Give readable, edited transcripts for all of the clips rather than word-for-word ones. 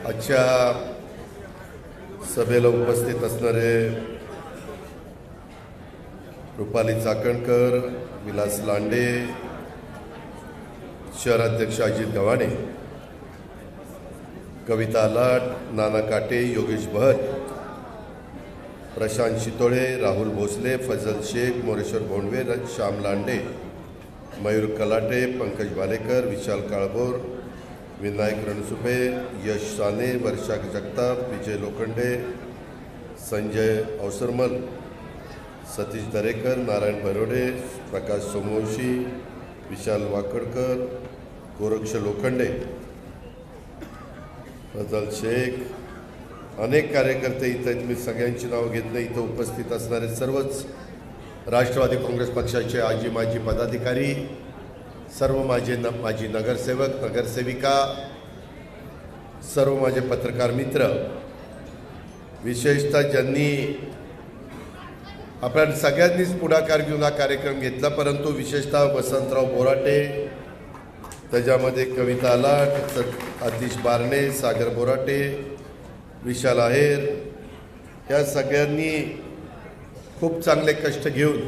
आजच्या सभेला उपस्थित असणारे रुपाली चाकणकर, विलास लांडे, शहराध्यक्ष अजित गव्हाणे, कविता लाट, नाना काटे, योगेश भट, प्रशांत शितोळे, राहुल भोसले, फजल शेख, मोरेश्वर भोंडवे, श्याम लांडे, मयूर कलाटे, पंकज भालेकर, विशाल काळभोर, विनायक रणसुपे, यश साने, वर्षा जगताप, विजय लोखंडे, संजय अवसरमल, सतीश दरेकर, नारायण भरोडे, प्रकाश सोमवंशी, विशाल वाकडकर, गोरक्ष लोखंडे, फजल शेख, अनेक कार्यकर्ते इथं, मी सगळ्यांची नावं घेत नाही. इथं उपस्थित असणारे सर्वच राष्ट्रवादी काँग्रेस पक्षाचे आजी माजी पदाधिकारी, सर्व माजी नगरसेवक नगरसेविका, सर्व माझे पत्रकार मित्र, विशेषतः ज्यांनी आपण सगळ्यांनीच पुढाकार घेऊन हा कार्यक्रम घेतला, परंतु विशेषतः वसंतराव बोराटे, त्याच्यामध्ये कविता लाट, आतिश बारणे, सागर बोराटे, विशाल आहेर, या सगळ्यांनी खूप चांगले कष्ट घेऊन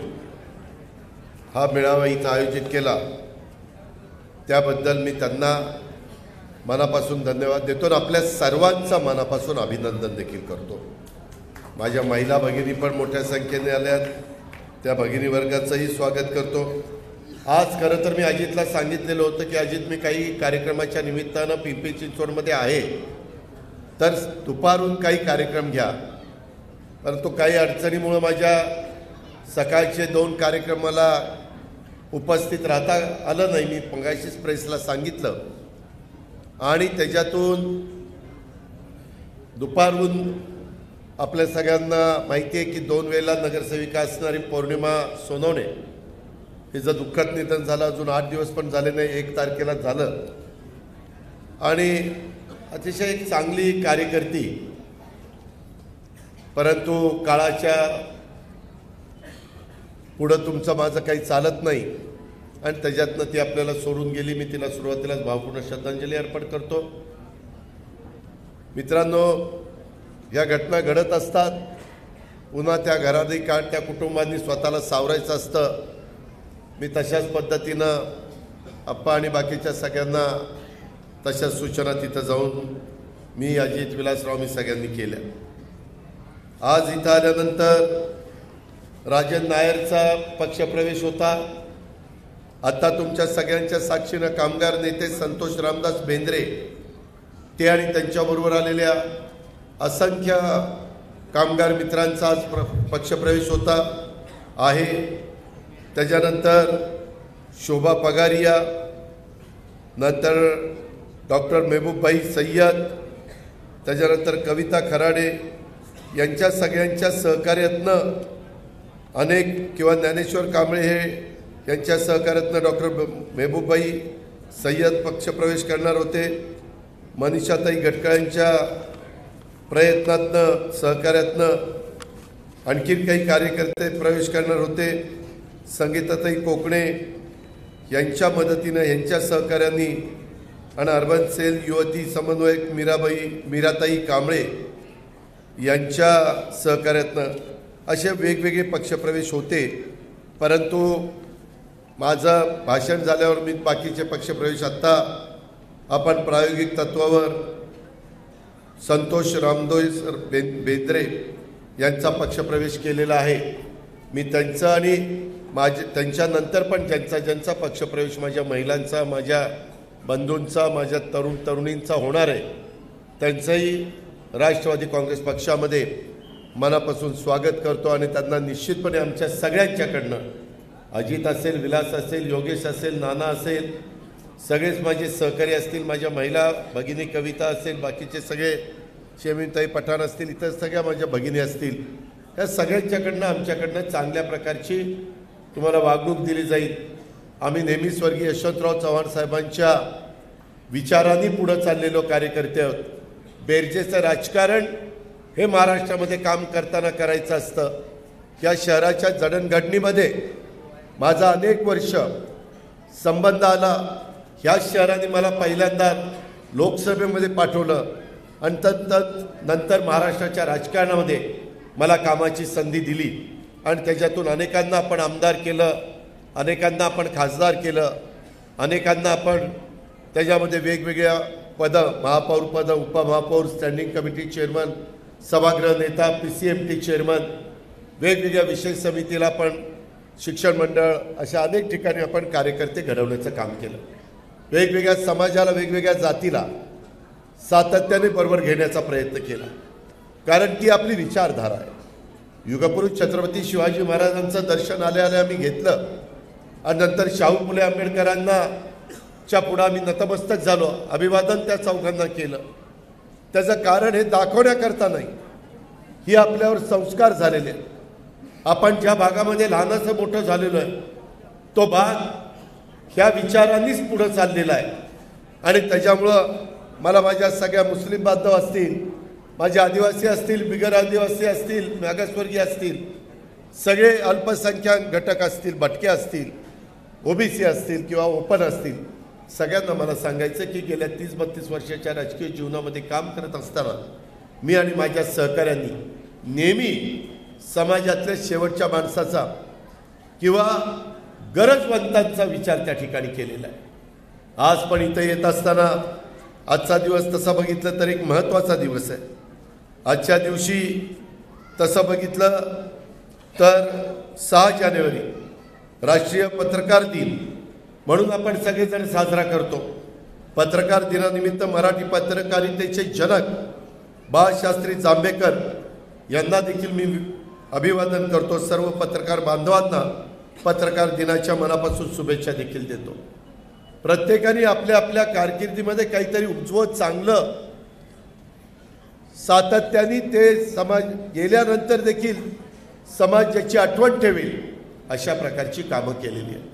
हा मेळावा इथं आयोजित केला. त्याबद्दल मी त्यांना मनापासून धन्यवाद देतो आणि आपल्या सर्वांचा मनापासून अभिनंदन देखील करतो. माझ्या महिला भगिनी पण मोठ्या संख्येने आल्यात, त्या भगिनी वर्गाचंही स्वागत करतो. आज खरं तर मी अजितला सांगितलेलं होतं की अजित, मी काही कार्यक्रमाच्या निमित्तानं पिंपरी चिंचवडमध्ये आहे, तर दुपारून काही कार्यक्रम घ्या, परंतु काही अडचणीमुळं माझ्या सकाळचे 2 कार्यक्रम मला उपस्थित राहता आलं नाही. मी मगाशीच प्रेसला सांगितलं आणि त्याच्यातून दुपारून आपल्या सगळ्यांना माहिती आहे की 2 वेळेला नगरसेविका असणारी पौर्णिमा सोनवणे, हिचं दुःखद निधन झालं. अजून 8 दिवस पण झाले नाही, 1 तारखेला झालं. आणि अतिशय एक चांगली कार्यकर्ती, परंतु काळाच्या पुढं तुमचं माझं काही चालत नाही आणि त्याच्यातनं ती आपल्याला सोडून गेली. मी तिला सुरुवातीलाच भावपूर्ण श्रद्धांजली अर्पण करतो. मित्रांनो, या घटना घडत असतात, पुन्हा त्या घरातही काळ त्या कुटुंबांनी स्वतःला सावरायचं असतं. मी तशाच पद्धतीनं अप्पा आणि बाकीच्या सगळ्यांना तशाच सूचना तिथं जाऊन मी, अजित, विलासराव, मी सगळ्यांनी केल्या. आज इथं आल्यानंतर राजन नायरचा पक्षप्रवेश होता. आता तुमच्या सगळ्यांच्या साक्षीनं कामगार नेते संतोष रामदास बेंद्रे, ते आणि त्यांच्याबरोबर आलेल्या असंख्य कामगार मित्रांचा आज पक्षप्रवेश होता आहे. त्याच्यानंतर शोभा पगारिया, नंतर डॉक्टर मेहबूबभाई सय्यद, त्याच्यानंतर कविता खराडे, यांच्या सगळ्यांच्या सहकार्यातनं अनेक, किंवा ज्ञानेश्वर कांबळे हे यांच्या सहकार्यातनं डॉक्टर मेहबूबभाई सय्यद पक्षप्रवेश करणार होते. मनीषाताई गटकाळ्यांच्या प्रयत्नातनं, सहकार्यातनं आणखीन काही कार्यकर्ते प्रवेश करणार होते. संगीताताई कोकणे यांच्या मदतीनं, यांच्या सहकार्याने, आणि अर्बन सेल युवती समन्वयक मीराताई कांबळे यांच्या सहकार्यातनं असे वेगवेगळे पक्षप्रवेश होते. परंतु माझं भाषण झाल्यावर मी बाकीचे पक्षप्रवेश आत्ता आपण प्रायोगिक तत्वावर संतोष रामदास बेंद्रे यांचा पक्षप्रवेश केलेला आहे. मी त्यांचा आणि त्यांच्यानंतर पण ज्यांचा पक्षप्रवेश माझ्या महिलांचा, माझ्या बंधूंचा, माझ्या तरुणींचा होणार आहे, त्यांचंही राष्ट्रवादी काँग्रेस पक्षामध्ये मनापासून स्वागत करतो. आणि त्यांना निश्चितपणे आमच्या सगळ्यांच्याकडनं, अजित असेल, विलास असेल, योगेश असेल, नाना असेल, सगळेच माझे सहकारी असतील, माझ्या महिला भगिनी कविता असेल, बाकीचे सगळे शेमिनताई पठाण असतील, इतर सगळ्या माझ्या भगिनी असतील, या सगळ्यांच्याकडनं आमच्याकडनं चांगल्या प्रकारची तुम्हाला वागणूक दिली जाईल. आम्ही नेहमी स्वर्गीय यशवंतराव चव्हाण साहेबांच्या विचारांनी पुढं चाललेलो कार्यकर्ते आहोत. बेरजेचं राजकारण हे महाराष्ट्रामध्ये काम करताना करायचं असतं. या शहराच्या जडणघडणीमध्ये माझा अनेक वर्ष संबंध आला. ह्या शहराने मला पहिल्यांदा लोकसभेमध्ये पाठवलं. आणि नंतर महाराष्ट्राच्या राजकारणामध्ये मला कामाची संधी दिली आणि त्याच्यातून अनेकांना आपण आमदार केलं, अनेकांना आपण खासदार केलं, अनेकांना आपण त्याच्यामध्ये वेगवेगळ्या पदं, महापौर पदं, उपमहापौर, स्टँडिंग कमिटी चेअरमन, सभागृह नेता, PCMT चेअरमन, वेगवेगळ्या विशेष समितीला पण शिक्षण मंडळ, अशा अनेक ठिकाणी आपण कार्यकर्ते घडवण्याचं काम केलं. वेगवेगळ्या समाजाला, वेगवेगळ्या जातीला सातत्याने बरोबर घेण्याचा प्रयत्न केला, कारण ती आपली विचारधारा आहे. युगपुरुष छत्रपती शिवाजी महाराजांचं दर्शन आले आम्ही घेतलं आणि नंतर शाहू फुले आंबेडकरांना च्या पुढे आम्ही नतमस्तक झालो, अभिवादन त्या चौघांना केलं. त्याचं कारण हे दाखवण्याकरता नाही, ही आपल्यावर संस्कार झालेले आहेत. आपण ज्या भागामध्ये लहानाचं मोठं झालेलो आहे तो भाग ह्या विचारांनीच पुढं चाललेला आहे. आणि त्याच्यामुळं मला माझ्या सगळ्या मुस्लिम बांधव असतील, माझे आदिवासी असतील, बिगर आदिवासी असतील, मागासवर्गीय असतील, सगळे अल्पसंख्याक घटक असतील, भटके असतील, OBC असतील किंवा ओपन असतील, सगळ्यांना मला सांगायचं की गेल्या 30-32 वर्षाच्या राजकीय जीवनामध्ये काम करत असताना मी आणि माझ्या सहकाऱ्यांनी नेहमी समाजातल्या शेवटच्या माणसाचा किंवा गरजवंतांचा विचार त्या ठिकाणी केलेला आहे. आज पण इथं येत असताना आजचा दिवस तसा बघितलं तर एक महत्त्वाचा दिवस आहे. आजच्या दिवशी तसं बघितलं तर 6 जानेवारी राष्ट्रीय पत्रकार दिन म्हणून आपण सगळेजण साजरा करतो. पत्रकार दिनानिमित्त मराठी पत्रकारितेचे जनक बाळशास्त्री जांभेकर यांना देखील मी अभिवादन करतो. सर्व पत्रकार बांधवांना पत्रकार दिनाच्या मनापासून शुभेच्छा देखील देतो. प्रत्येकाने आपल्या आपल्या कारकिर्दीमध्ये काहीतरी उज्ज्वल चांगलं सातत्याने ते समाज गेल्यानंतर देखील समाजाची आठवण ठेवेल अशा प्रकारची कामं केलेली आहेत.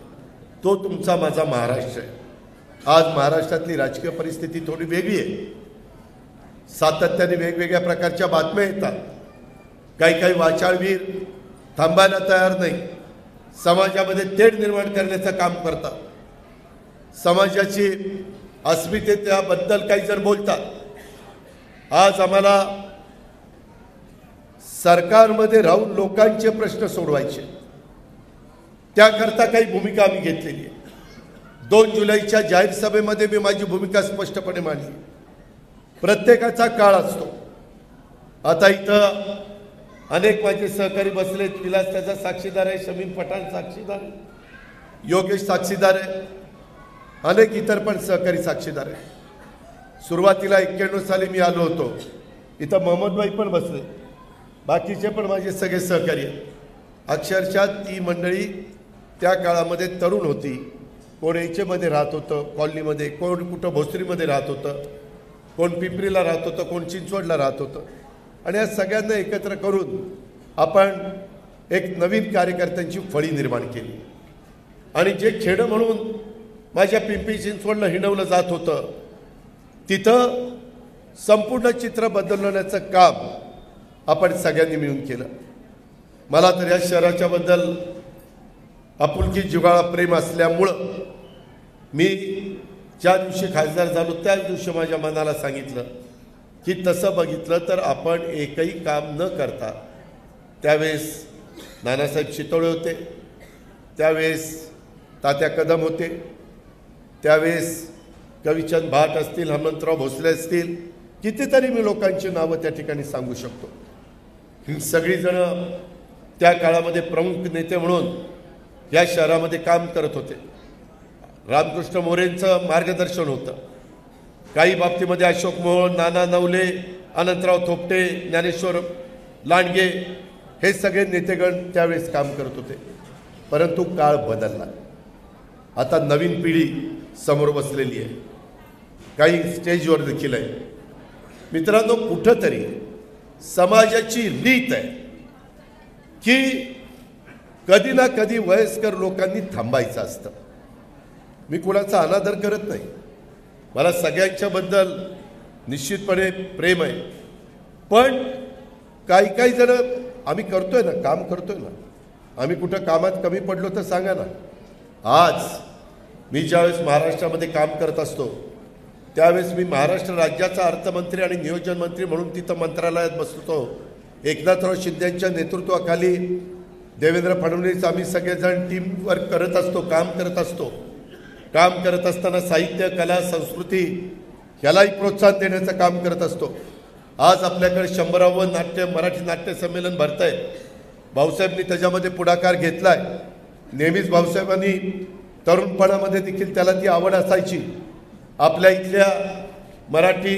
तो तुमचा माझा महाराष्ट्र आहे. आज महाराष्ट्रातली राजकीय परिस्थिती थोडी वेगळी आहे. सातत्याने वेगवेगळ्या प्रकारच्या बातम्या येतात. काही वाचाळवीर थांबायला तयार नाही, समाजामध्ये तेढ निर्माण करण्याचं काम करतात. समाजाची अस्मितेबद्दल काही जण बोलतात. आज आम्हाला सरकारमध्ये राहून लोकांचे प्रश्न सोडवायचे, त्याकरता काही भूमिका आम्ही घेतलेली आहे. 2 जुलैच्या जाहीर सभेमध्ये मी माझी भूमिका स्पष्टपणे मांडली. प्रत्येकाचा काळ असतो. आता इथं अनेक माझे सहकारी बसलेत. विलास त्याचा साक्षीदार आहे, शमीम पठाण साक्षीदार आहे, योगेश साक्षीदार आहे, अनेक इतर पण सहकारी साक्षीदार आहे. सुरुवातीला 91 साली मी आलो होतो. इथं मोहम्मदभाई पण बसले, बाकीचे पण माझे सगळे सहकारी आहेत. अक्षरशः ती मंडळी त्या काळामध्ये तरुण होती. कोण एचेमध्ये राहत होतं कॉलनीमध्ये, कोण कुठं भोसरीमध्ये राहत होतं, कोण पिंपरीला राहत होतं, कोण चिंचवडला राहत होतं. आणि या सगळ्यांना एकत्र करून आपण एक नवीन कार्यकर्त्यांची फळी निर्माण केली. आणि जे खेडं म्हणून माझ्या पिंपरी चिंचवडला हिंडवलं जात होतं, तिथं संपूर्ण चित्र बदलवण्याचं काम आपण सगळ्यांनी मिळून केलं. मला तर या शहराच्याबद्दल आपुलकी, जिव्हाळा, प्रेम असल्यामुळं मी ज्या दिवशी खासदार झालो त्याच दिवशी माझ्या मनाला सांगितलं की तसं बघितलं तर आपण एकही काम न करता, त्यावेळेस नानासाहेब शितोळे होते, त्यावेळेस तात्या कदम होते, त्यावेळेस कविचंद भाट असतील, हनुमंतराव भोसले असतील, कितीतरी मी लोकांची नावं त्या ठिकाणी सांगू शकतो. ही सगळीजणं त्या काळामध्ये प्रमुख नेते म्हणून या शहरामध्ये काम करत होते. रामकृष्ण मोरेंचं मार्गदर्शन होतं. काही बाबतीमध्ये अशोक मोहोळ, नाना नवले, अनंतराव थोपटे, ज्ञानेश्वर लांडगे हे सगळे नेतेगण त्यावेळेस काम करत होते. परंतु काळ बदलला. आता नवीन पिढी समोर बसलेली आहे, काही स्टेजवर देखील आहे. मित्रांनो, कुठंतरी समाजाची रीत आहे की कधी ना कधी वयस्कर लोकांनी थांबायचं असतं. मी कुणाचा अनादर करत नाही, मला सगळ्यांच्याबद्दल निश्चितपणे प्रेम आहे. पण काही जण आम्ही करतोय ना, काम करतोय ना, आम्ही कुठं कामात कमी पडलो तर सांगा ना. आज मी ज्यावेळेस महाराष्ट्रामध्ये काम करत असतो त्यावेळेस मी महाराष्ट्र राज्याचा अर्थमंत्री आणि नियोजन मंत्री म्हणून तिथं मंत्रालयात बसतो. एकनाथराव शिंदेच्या नेतृत्वाखाली देवेंद्र फडणवीस आम्ही सगळेजण टीम वर्क करत असतो, काम करत असतो. काम करत असताना साहित्य, कला, संस्कृती यालाही प्रोत्साहन देण्याचं काम करत असतो. आज आपल्याकडे 100वे मराठी नाट्य संमेलन भरत आहे. भाऊसाहेबांनी त्याच्यामध्ये पुढाकार घेतला आहे. नेहमीच भाऊसाहेबांनी तरुणपणामध्ये देखील त्याला ती आवड असायची. आपल्या इथल्या मराठी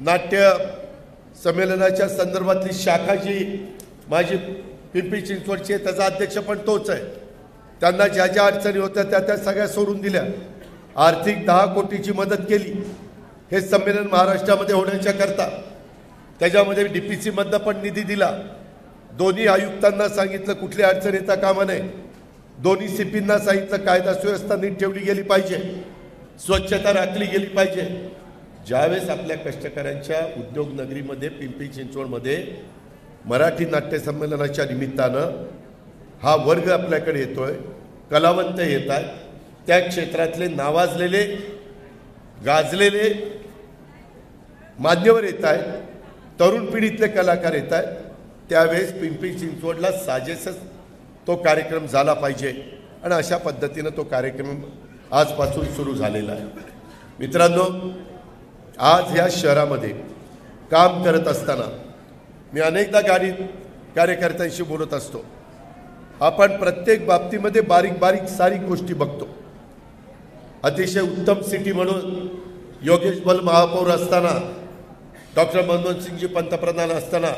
नाट्य संमेलनाच्या संदर्भातली शाखा जी माझी पिंपरी चिंचवडची आहे त्याचा अध्यक्ष पण तोच आहे. त्यांना ज्या ज्या अडचणी होत्या त्या सगळ्या सोडून दिल्या. आर्थिक 10 कोटीची मदत केली हे संमेलन महाराष्ट्रामध्ये होण्याच्या करता. त्याच्यामध्ये DPC मधनं पण निधी दिला. दोन्ही आयुक्तांना सांगितलं कुठली अडचण येता कामा नये. दोन्ही CPंना सांगितलं कायदा सुव्यवस्था नीट ठेवली गेली पाहिजे, स्वच्छता राखली गेली पाहिजे. ज्यावेळेस आपल्या कष्टकऱ्यांच्या उद्योग नगरीमध्ये पिंपरी चिंचवडमध्ये मराठी नाट्य संमेलनाच्या निमित्तानं हा वर्ग आपल्याकडे येतोय, कलावंत येत आहेत, त्या क्षेत्रातले नावाजलेले गाजलेले मान्यवर येत आहेत, तरुण पिढीतले कलाकार येत आहेत. त्यावेळेस पिंपरी चिंचवडला साजेसच तो कार्यक्रम झाला पाहिजे आणि अशा पद्धतीनं तो कार्यक्रम आजपासून सुरू झालेला आहे. मित्रांनो, आज ह्या शहरामध्ये काम करत असताना मी अनेकदा कार्यकर्त्यांशी बोलत असतो. आपण प्रत्येक बाबतीमध्ये बारीक बारीक सारी गोष्टी बघतो. अतिशय उत्तम सिटी म्हणून योगेश बल महापौर असताना, डॉक्टर मनमोहन सिंगजी पंतप्रधान असताना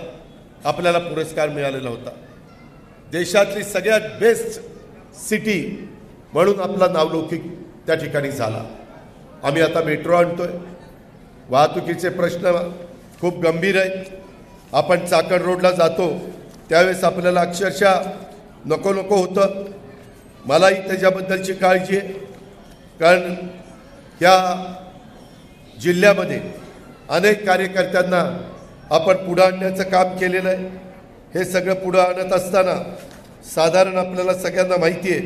आपल्याला पुरस्कार मिळालेला होता. देशातली सगळ्यात बेस्ट सिटी म्हणून आपला नावलौकिक त्या ठिकाणी झाला. आम्ही आता मेट्रो आणतोय. वाहतुकीचे प्रश्न खूप गंभीर आहेत. आपण चाकण रोडला जातो त्यावेळेस आपल्याला अक्षरशः नको नको होतं. मलाही त्याच्याबद्दलची काळजी आहे, कारण ह्या जिल्ह्यामध्ये अनेक कार्यकर्त्यांना आपण पुढं आणण्याचं काम केलेलं आहे. हे सगळं पुढं आणत असताना साधारण आपल्याला सगळ्यांना माहिती आहे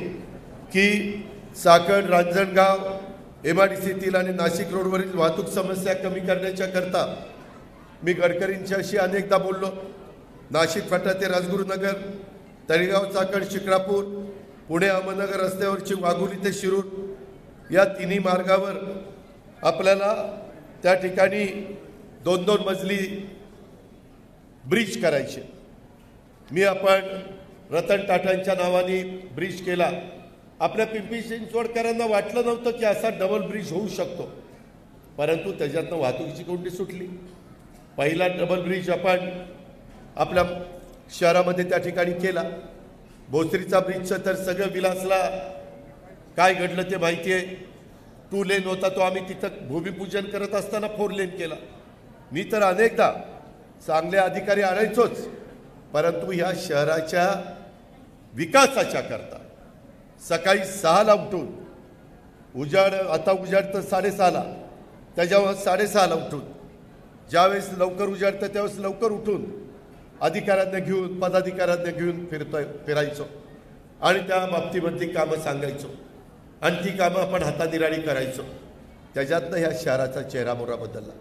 की चाकण, रांजणगाव, MIDCतील आणि नाशिक रोडवरील वाहतूक समस्या कमी करण्याच्या करता मी गडकरींच्याशी अनेकदा बोललो. नाशिक फाटा ते राजगुरुनगर, तळेगाव, चाकण, शिक्रापूर, पुणे अहमदनगर रस्त्यावरची वाघोली ते शिरूर या तिन्ही मार्गावर आपल्याला त्या ठिकाणी 2-2 मजली ब्रिज करायचे. आपण रतन टाटांच्या नावाने ब्रिज केला. आपल्या पिंपरी चिंचवडकरांना वाटलं नव्हतं की असा डबल ब्रिज होऊ शकतो, परंतु त्याच्यातनं वाहतुकीची कोंडी सुटली. पहिला डबल ब्रिज आपण आपल्या शहरामध्ये त्या ठिकाणी केला. भोसरीचा ब्रिजचं तर सगळं विलासला काय घडलं ते माहिती आहे. 2 लेन होता तो आम्ही तिथं भूमिपूजन करत असताना 4 लेन केला. मी तर अनेकदा चांगले अधिकारी आणायचोच, परंतु ह्या शहराच्या विकासाच्या करता सकाळी 6ला उठून आता उजाड तर 6:30ला, त्याच्यावर 6:30ला उठून ज्यावेळेस लवकर उजाडतं त्यावेळेस लवकर उठून अधिकाऱ्यांना घेऊन, पदाधिकाऱ्यांना घेऊन फिरायचो आणि त्या बाबतीमधली कामं सांगायचो आणि ती कामं आपण हातानिराळी करायचो. त्याच्यातनं ह्या शहराचा चेहरामोहरा बदलला.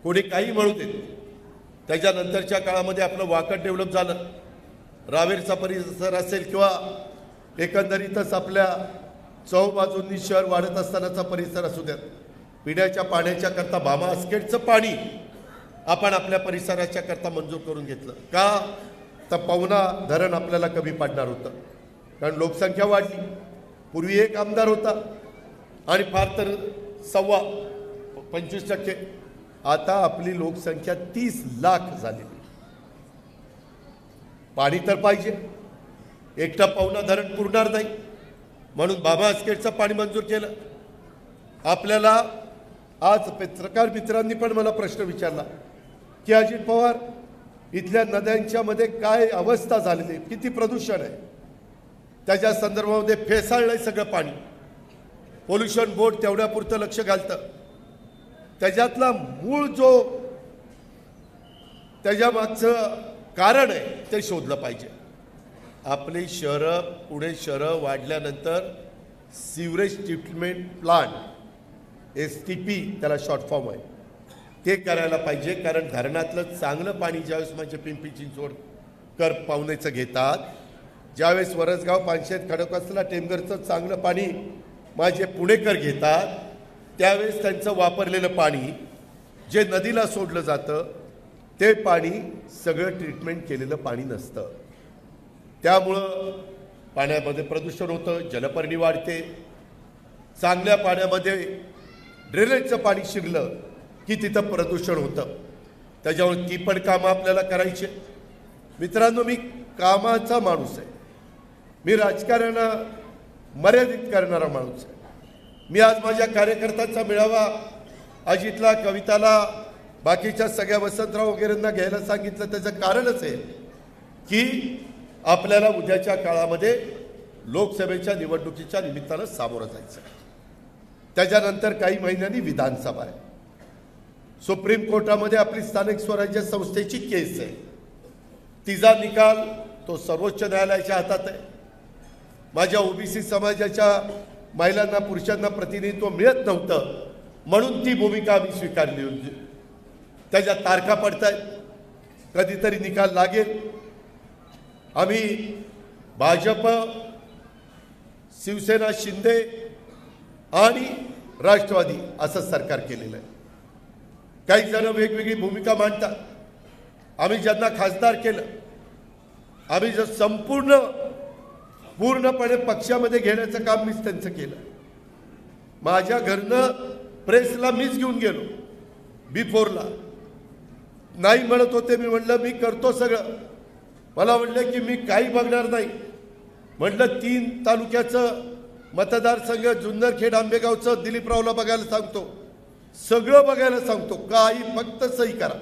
कोणी काही म्हणू देत. त्याच्यानंतरच्या काळामध्ये आपलं वाकड डेव्हलप झालं. रावेरचा परिसर असेल किंवा एकंदरीतच आपल्या चौबाजूंनी शहर वाढत असतानाचा परिसर असू द्यात, पिण्याच्या पाण्याच्या करता भामा आसखेडचं पाणी आपण आपल्या परिसराच्या करता मंजूर करून घेतलं. का तर पवना धरण आपल्याला कमी पडणार होतं, कारण लोकसंख्या वाढली. पूर्वी 1 आमदार होता आणि फार तर 25%. आता आपली लोकसंख्या 30 लाख झालेली. पाणी तर पाहिजे. एकटा पवना धरण पुरणार नाही म्हणून बाबा आसखेडचं पाणी मंजूर केलं. आपल्याला आज पत्रकार मित्रांनी पण मला प्रश्न विचारला की अजित पवार, इथल्या नद्यांच्या मध्ये काय अवस्था झालेली, किती प्रदूषण आहे, त्याच्या संदर्भामध्ये फेसाळलंय सगळं पाणी. पोल्युशन बोर्ड तेवढ्यापुरतं लक्ष घालतं. त्याच्यातला मूळ जो त्याच्या मागचं कारण आहे ते शोधलं पाहिजे. आपली पुणे शहरं वाढल्यानंतर सिवरेज ट्रीटमेंट प्लांट STP त्याला शॉर्ट फॉर्म आहे, ते करायला पाहिजे. कारण धरणातलं चांगलं पाणी ज्यावेळेस म्हणजे पिंपरी चिंचवडकर पाहुणेचं घेतात, ज्यावेळेस वरसगाव, पानशेत, खडकवासला, टेमघरचं चांगलं पाणी माझे पुणेकर घेतात, त्यावेळेस त्यांचं वापरलेलं पाणी जे नदीला सोडलं जातं ते पाणी सगळं ट्रीटमेंट केलेलं पाणी नसतं. त्यामुळं पाण्यामध्ये प्रदूषण होतं, जलपर्णी वाढते. चांगल्या पाण्यामध्ये ड्रेनेजचं पाणी शिरलं की तिथं प्रदूषण होतं. त्याच्यामुळे ती पण कामं आपल्याला करायची. मित्रांनो, मी कामाचा माणूस आहे, मी राजकारण मर्यादित करणारा माणूस आहे. मी आज माझ्या कार्यकर्त्यांचा मेळावा अजितला, कविताला, बाकीच्या सगळ्या वसंतराव वगैरेंना घ्यायला सांगितलं. त्याचं कारणच आहे की आपल्याला उद्याच्या काळामध्ये लोकसभेच्या निवडणुकीच्या निमित्तानं सामोरं जायचं. त्याच्यानंतर काही महिन्यांनी विधानसभा आहे. सुप्रीम कोर्टामध्ये आपली स्थानिक स्वराज्य संस्थेची केस आहे. तिचा निकाल तो सर्वोच्च न्यायालयाच्या हातात आहे. माझ्या OBC समाजाच्या महिलांना, पुरुषांना प्रतिनिधित्व मिळत नव्हतं म्हणून ती भूमिका आम्ही स्वीकारली होती. त्याच्या तारखा पडतायत, कधीतरी निकाल लागेल. आम्ही भाजप, शिवसेना, शिंदे आणि राष्ट्रवादी असं सरकार केलेलं आहे. काही जण वेगवेगळी भूमिका मांडतात. आम्ही ज्यांना खासदार केलं, आम्ही जर पूर्णपणे पक्षामध्ये घेण्याचं काम मीच त्यांचं केलं. माझ्या घरनं प्रेसला मीच घेऊन गेलो. B4ला नाही म्हणत होते, मी म्हटलं मी करतो सगळं. मला म्हटलं की मी काही बघणार नाही. म्हटलं 3 तालुक्याचं मतदारसंघ, जुन्नरखेड, आंबेगावचं दिलीपरावला बघायला सांगतो, सगळं बघायला सांगतो, काही फक्त सही करा.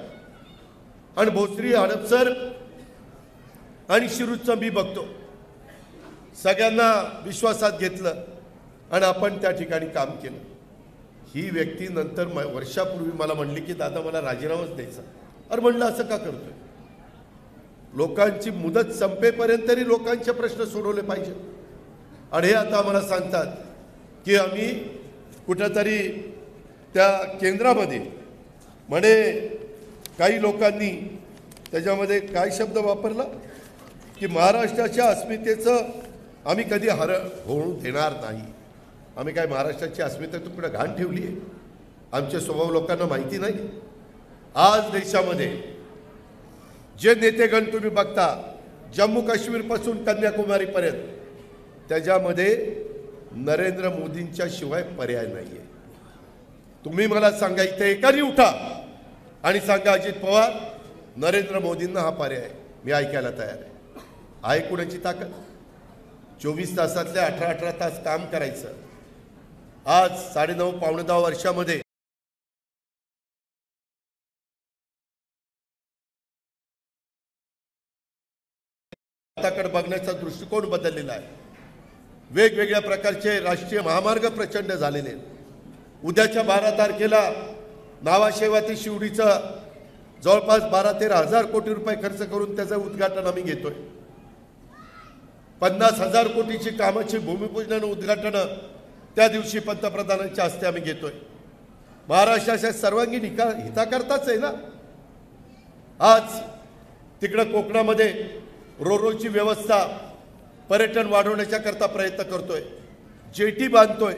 आणि भोसरी, हडपसर आणि शिरूरचं मी बघतो. सगळ्यांना विश्वासात घेतलं आणि आपण त्या ठिकाणी काम केलं. ही व्यक्ती नंतर वर्षापूर्वी मला म्हणली की दादा मला राजीनामाच द्यायचा. अरे म्हणलं असं का करतोय? लोकांची मुदत संपेपर्यंत तरी लोकांचे प्रश्न सोडवले पाहिजे. आणि हे आता आम्हाला सांगतात की आम्ही कुठंतरी त्या केंद्रामध्ये म्हणे काही लोकांनी त्याच्यामध्ये काय शब्द वापरला की महाराष्ट्राच्या अस्मितेचं आम्ही कधी होऊ देणार नाही. आम्ही काय महाराष्ट्राची अस्मिता तू कुठं घाण ठेवली आहे? आमचे स्वभाव लोकांना माहिती नाही. आज देशामध्ये जे नेतेगण तुम्ही बघता, जम्मू काश्मीरपासून कन्याकुमारीपर्यंत, त्याच्यामध्ये नरेंद्र मोदींच्या शिवाय पर्याय नाही आहे. तुम्ही मला सांगा, इथे एकाने उठा आणि सांगा अजित पवार नरेंद्र मोदींना हा पर्याय आहे. मी ऐकायला तयार आहे. आहे कुणाची ताकद? 24 तासातले 18 तास काम करायचं. आज 9.5 पावणे 10 वर्षामध्ये भारताकडे बघण्याचा दृष्टिकोन बदललेला आहे. वेगवेगळ्या प्रकारचे राष्ट्रीय महामार्ग प्रचंड झालेले आहेत. उद्याच्या 12 तारखेला नावाशेवा ते शिवडीचं जवळपास 12-13 हजार कोटी रुपये खर्च करून त्याचं उद्घाटन आम्ही घेतोय. 50,000 कोटीची कामाची भूमिपूजन उद्घाटन त्या दिवशी पंतप्रधानांच्या हस्ते आम्ही घेतोय. महाराष्ट्राच्या सर्वांगीण हिताकरताच आहे ना. आज तिकडं कोकणामध्ये रोरोची व्यवस्था पर्यटन वाढवण्याच्या करता प्रयत्न करतोय. जेटी बांधतोय,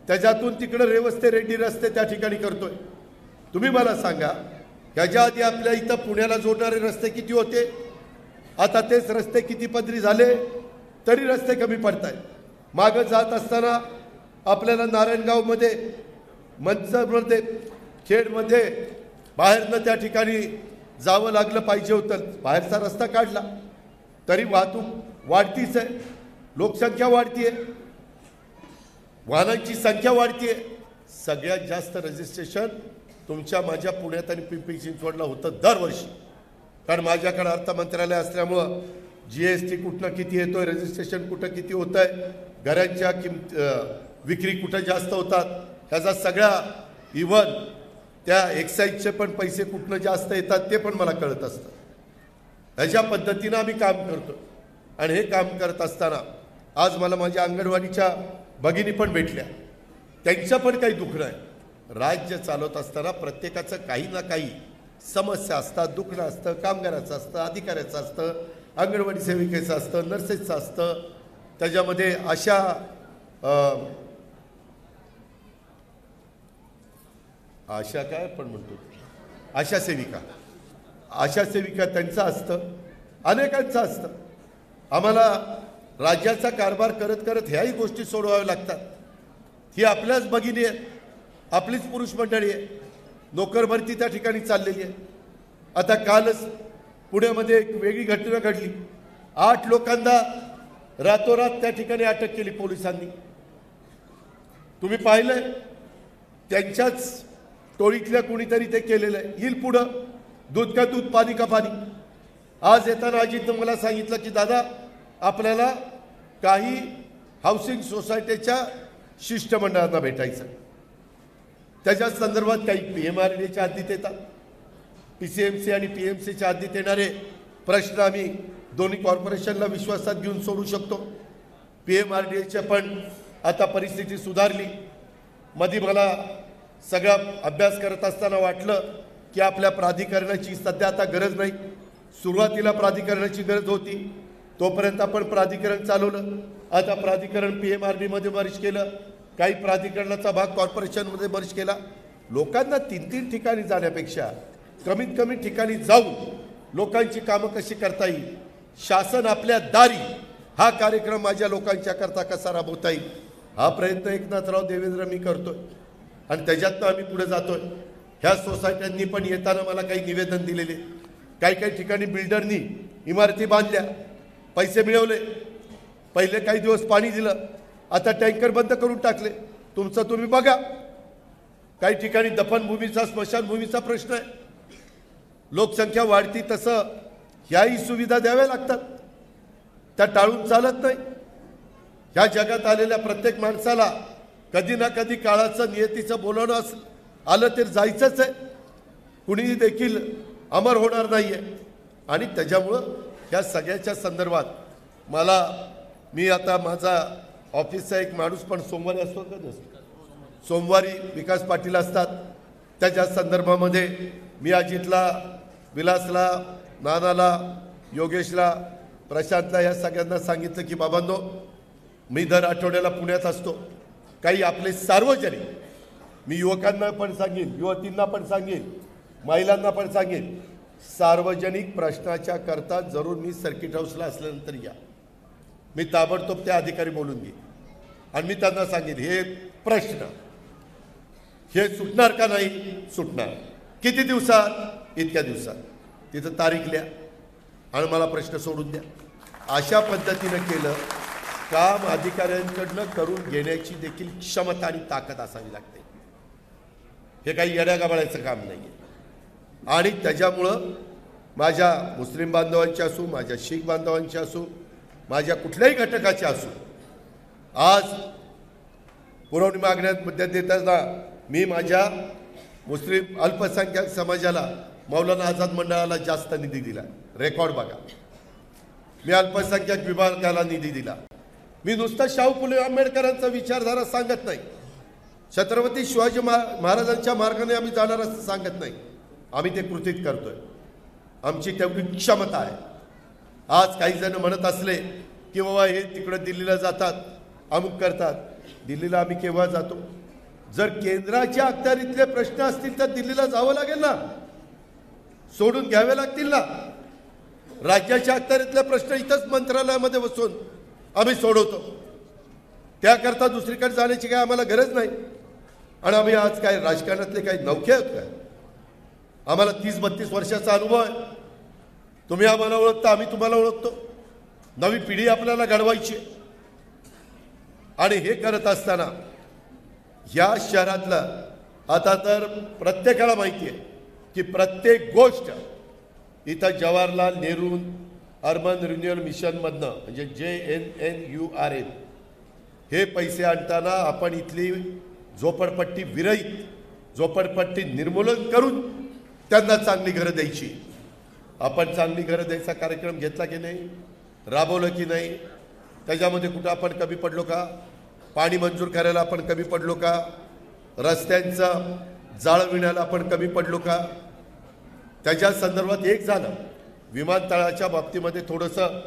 त्याच्यातून तिकडं रेवस्ते रेड्डी रस्ते त्या ठिकाणी करतोय. तुम्ही मला सांगा, ह्याच्या आधी आपल्या इथं पुण्याला जोडणारे रस्ते किती होते? आता तेच रस्ते किती पदरी झाले तरी रस्ते कमी पडत आहेत. मागं जात असताना आपल्याला नारायणगावमध्ये, मंचरमध्ये, खेडमध्ये बाहेरनं त्या ठिकाणी जावं लागलं पाहिजे होतं. बाहेरचा रस्ता काढला तरी वाहतूक वाढतीच आहे. लोकसंख्या वाढतीये, वाहनांची संख्या वाढतीये. सगळ्यात जास्त रजिस्ट्रेशन तुमच्या माझ्या पुण्यात आणि पिंपरी चिंचवडला होतं दरवर्षी. कारण माझ्याकडे अर्थ मंत्रालय असल्यामुळं GST कुठनं किती येतोय, रजिस्ट्रेशन कुठं किती होत आहे, घरांच्या विक्री कुठं जास्त होतात, त्याचा सगळा इव्हन त्या एक्साईजचे पण पैसे कुठनं जास्त येतात ते पण मला कळत असतं. ह्याच्या पद्धतीनं आम्ही काम करतो. आणि हे काम करत असताना आज मला माझ्या अंगणवाडीच्या भगिनी पण भेटल्या. त्यांचं पण काही दुखणं आहे। राज्य चालवत असताना प्रत्येकाचं काही ना काही समस्या असतात, दुखणं असतं, कामगाराचं असतं, अधिकाऱ्याचं असतं, अंगणवाडी सेविकेचं असतं, नर्सेसचं असतं। त्याच्यामध्ये आशा काय आपण म्हणतो, आशा सेविका त्यांचं असतं, अनेकांचं असतं। आम्हाला राज्याचा कारभार करत करत ह्याही गोष्टी सोडवाव्या लागतात। ही आपल्याच भगिनी आहे, आपलीच पुरुष मंडळी आहे। नोकर भरती त्या ठिकाणी चाललेली आहे। आता कालच पुण्यामध्ये एक वेगळी घटना घडली। 8 लोकांना रातोरात त्या ठिकाणी अटक केली पोलिसांनी। तुम्ही पाहिलंय, त्यांच्याच टोळीतल्या कुणीतरी ते केलेलं आहे। येईल पुढं, दूध का दूध पाणी का पाणी। आज येताना अजितनं मला सांगितलं की दादा आपल्याला काही हाऊसिंग सोसायटीच्या शिष्टमंडळांना भेटायचं, त्याच्या संदर्भात काही PMRDAच्या हद्दीत येतात, PCMC आणि PMCच्या हद्दीत येणारे प्रश्न आम्ही दोन्ही कॉर्पोरेशनला विश्वासात घेऊन सोडू शकतो। PMRDAच्या पण आता परिस्थिती सुधारली। मध्ये मला सगळा अभ्यास करत असताना वाटलं की आपल्या प्राधिकरणाची सध्या आता गरज नाही। सुरुवातीला प्राधिकरणाची गरज होती, तोपर्यंत आपण प्राधिकरण चालवलं। आता प्राधिकरण PMRD मध्ये मर्ज केलं, काही प्राधिकरणाचा भाग कॉर्पोरेशनमध्ये मर्ज केला। लोकांना 3-3 ठिकाणी जाण्यापेक्षा कमीत कमी ठिकाणी जाऊन लोकांची कामं कशी करता येईल, शासन आपल्या दारी हा कार्यक्रम माझ्या लोकांच्या करता कसा राबवता येईल, हा प्रयत्न एकनाथराव देवेंद्र मी करतोय आणि त्याच्यातनं आम्ही पुढे जातोय। ह्या सोसायट्यांनी पण येताना मला काही निवेदन दिलेले, काही ठिकाणी बिल्डरनी इमारती बांधल्या, पैसे मिळवले, पहिले काही दिवस पाणी दिलं, आता टँकर बंद करून टाकले। तुमचं तुम्ही बघा। काही ठिकाणी दफनभूमीचा स्मशानभूमीचा प्रश्न आहे, लोकसंख्या वाढती तसं ह्याही सुविधा द्याव्या लागतात, त्या टाळून चालत नाही। ह्या जगात आलेल्या प्रत्येक माणसाला कधी ना कधी काळाचं नियतीचं बोलवणं आलं तर जायचंच आहे, कुणीही देखील अमर होणार नाहीये। आणि त्याच्यामुळं ह्या सगळ्याच्या संदर्भात मी आता माझा ऑफिसचा एक माणूस पण सोमवारी असतो का, सोमवारी विकास पाटील असतात, त्याच्या संदर्भामध्ये मी अजितला, विलासला, नानाला, योगेशला, प्रशांतला या सगळ्यांना सांगितलं की बाबांनो, मी दर आठवड्याला पुण्यात असतो। काही आपले सार्वजनिक, मी युवकांना पण सांगेन, युवतींना पण सांगेन, महिलांना पण सांगेन, सार्वजनिक प्रश्नाच्या करता जरूर मी सर्किट हाऊसला असल्यानंतर या। मी ताबडतोब त्या अधिकारी बोलून घे आणि मी त्यांना सांगेन हे प्रश्न हे सुटणार का नाही, सुटणार किती दिवसात, इतक्या दिवसात, तिथं तारीख लिहा आणि मला प्रश्न सोडून द्या। अशा पद्धतीनं केलं काम अधिकाऱ्यांकडनं करून घेण्याची देखील क्षमता आणि ताकद असावी लागते। हे काही येड्यागाबाळाचं काम नाहीये। आणि त्याच्यामुळं माझ्या मुस्लिम बांधवांची असू, माझ्या शीख बांधवांची असू, माझ्या कुठल्याही घटकाचे असू, आज पुरवणी मागण्यांमध्ये देताना मी माझ्या मुस्लिम अल्पसंख्याक समाजाला, मौलाना आझाद मंडळाला जास्त निधी दिला। रेकॉर्ड बघा, मी अल्पसंख्याक विभागाला निधी दिला। मी नुसतं शाहू फुले आंबेडकरांचा विचारधारा सांगत नाही, छत्रपती शिवाजी महाराजांच्या मार्गाने आम्ही जाणार असं सांगत नाही, आम्ही ते कृतीत करतोय। आमची तेवढी क्षमता आहे। आज काही जण म्हणत असले की बाबा हे तिकडे दिल्लीला जातात, अमुक करतात, दिल्लीला आम्ही केव्हा जातो? जर केंद्राच्या अखत्यारीतले प्रश्न असतील तर दिल्लीला जावं लागेल ना, सोडून घ्यावे लागतील ना। राज्याच्या अखत्यारीतले प्रश्न इथंच मंत्रालयामध्ये बसून आम्ही सोडवतो, त्याकरता दुसरीकडे जाण्याची काय आम्हाला गरज नाही। आणि आम्ही आज काय राजकारणातले काही नौखे आहोत काय? आम्हाला 30-32 वर्षाचा अनुभव आहे। तुम्ही आम्हाला ओळखता, आम्ही तुम्हाला ओळखतो। नवी पिढी आपल्याला घडवायची आहे। आणि हे करत असताना या शहरातलं आता तर प्रत्येकाला माहिती आहे की प्रत्येक गोष्ट इथं जवाहरलाल नेहरू अर्बन रिन्युअल मिशनमधनं म्हणजे JNNURM हे पैसे आणताना आपण इथली झोपडपट्टी विरहित, झोपडपट्टी निर्मूलन करून त्यांना चांगली घरं द्यायची। आपण चांगली घरं द्यायचा कार्यक्रम घेतला की नाही, राबवलं की नाही, त्याच्यामध्ये कुठं आपण कमी पडलो का? पाणी मंजूर करायला आपण कमी पडलो का? रस्त्यांचा जाळं विणायला आपण कमी पडलो का? त्याच्या संदर्भात एक झालं, विमानतळाच्या बाबतीमध्ये थोडंसं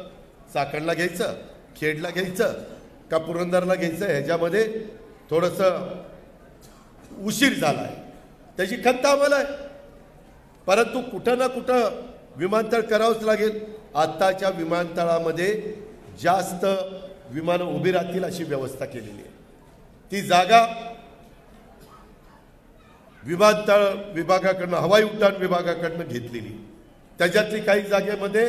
चाकणला घ्यायचं, खेडला घ्यायचं का पुरंदरला घ्यायचं, ह्याच्यामध्ये थोडंसं उशीर झाला आहे, त्याची खंत आम्हाला आहे. परंतु कुठं ना कुठं विमानतळ करावंच लागेल. आत्ताच्या विमानतळामध्ये जास्त विमानं उभी राहतील अशी व्यवस्था केलेली आहे. ती जागा विमानतळ विभागाकडनं, हवाई उड्डाण विभागाकडनं घेतलेली. त्याच्यातली काही जागेमध्ये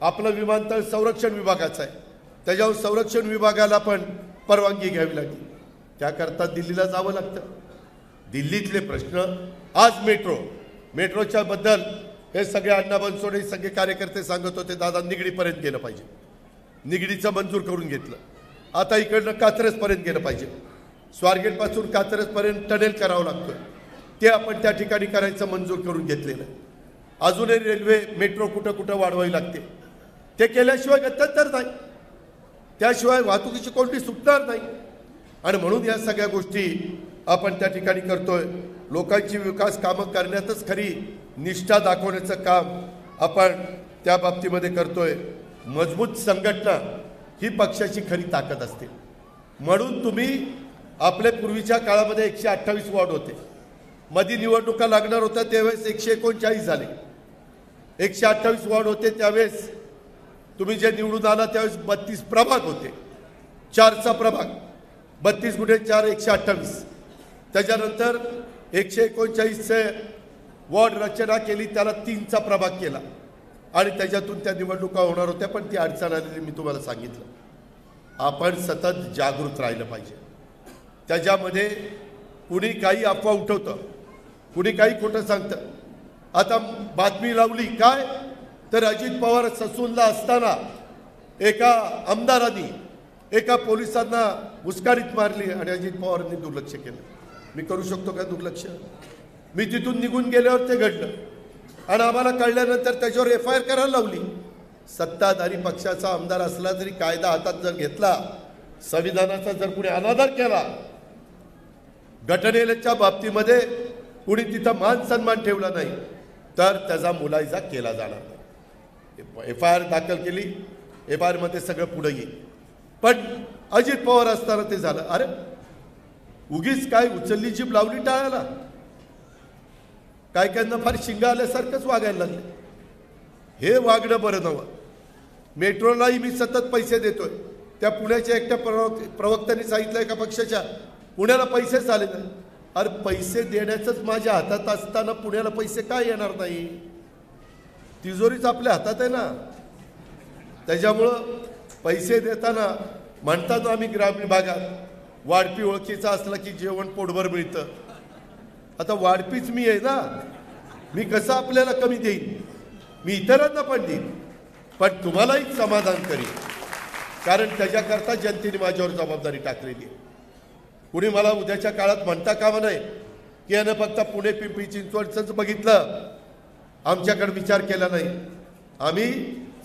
आपलं विमानतळ संरक्षण विभागाचं आहे, त्याच्यावर संरक्षण विभागाला पण परवानगी घ्यावी लागली. त्याकरता दिल्लीला जावं लागतं. दिल्लीतले प्रश्न आज मेट्रोच्या बद्दल हे सगळे अण्णा बनसोडे सगळे कार्यकर्ते सांगत होते, दादा निगडीपर्यंत गेलं पाहिजे, निगडीचं मंजूर करून घेतलं. आता इकडनं कात्रजपर्यंत गेलं पाहिजे, स्वारगेटपासून कात्रजपर्यंत टनेल करावं लागतं, ते आपण त्या ठिकाणी करायचं मंजूर करून घेतलेलं आहे. अजूनही रेल्वे मेट्रो कुठं कुठं वाढवावी लागते, ते केल्याशिवाय गत्यंतर नाही, त्याशिवाय वाहतुकीची कोणती सुटणार नाही. आणि म्हणून या सगळ्या गोष्टी आपण त्या ठिकाणी करतोय. लोकांची विकास कामं करण्यातच खरी निष्ठा दाखवण्याचं काम आपण त्या बाबतीमध्ये करतोय. मजबूत संघटना ही पक्षाची खरी ताकद असते. म्हणून तुम्ही आपल्या पूर्वीच्या काळामध्ये 128 वॉर्ड होते, मधी निवडणुका लागणार होत्या त्यावेळेस 139 झाले. 128 वॉर्ड होते त्यावेळेस तुम्ही जे निवडून आला त्यावेळेस 32 प्रभाग होते, 4चा प्रभाग, 32 गुणे 4 128. त्याच्यानंतर 139चे वॉर्ड रचना केली, त्याला 3चा प्रभाग केला आणि त्याच्यातून त्या निवडणुका होणार होत्या. पण ती अडचण आलेली मी तुम्हाला सांगितलं. आपण सतत जागृत राहिलं पाहिजे. त्याच्यामध्ये कुणी काही अफवा उठवतं, कुणी काही खोटं सांगतं. आता बातमी लावली काय, तर अजित पवार ससूनला असताना एका आमदारांनी एका पोलिसांना मुस्कारीत मारली आणि अजित पवारांनी दुर्लक्ष केलं. मी करू शकतो का दुर्लक्ष? मी तिथून निघून गेल्यावर ते घडलं आणि आम्हाला कळल्यानंतर त्याच्यावर FIR करायला लावली. सत्ताधारी पक्षाचा आमदार असला तरी कायदा हातात जर घेतला, संविधानाचा जर कुणी अनादर केला, घटनेच्या बाबतीमध्ये कुणी तिथं मान सन्मान ठेवला नाही, तर त्याचा मुलायजा केला जाणार नाही. FIR दाखल केली, FIR मध्ये सगळं पुढे येईल. पण अजित पवार असताना ते झालं. अरे उगीच काय उचलली जीभ लावली टाळायला. काय कायांना फार शिंगा आल्यासारखंच वागायला लागले. हे वागणं बरं नव्हतं. मेट्रोलाही मी सतत पैसे देतोय. त्या पुण्याच्या एकट्या प्रवक्त्यांनी सांगितलं एका पक्षाच्या, पुण्याला पैसेच आले नाही. अरे पैसे देण्याचंच माझ्या हातात असताना पुण्याला पैसे काय येणार नाही? तिजोरीच आपल्या हातात आहे ना. त्याच्यामुळं पैसे देताना म्हणतात आम्ही ग्रामीण भागात वाढपी ओळखीचा असला की जेवण पोटभर मिळतं. आता वाढपीच मी आहे ना, मी कसं आपल्याला कमी देईन? मी इतरांना पण देईन, पण तुम्हालाही समाधान करीन, कारण त्याच्याकरता जनतेने माझ्यावर जबाबदारी टाकलेली आहे. कुणी मला उद्याच्या काळात म्हणता कामा नये की यानं फक्त पुणे पिंपरी चिंचवडचंच बघितलं, आमच्याकडे विचार केला नाही. आम्ही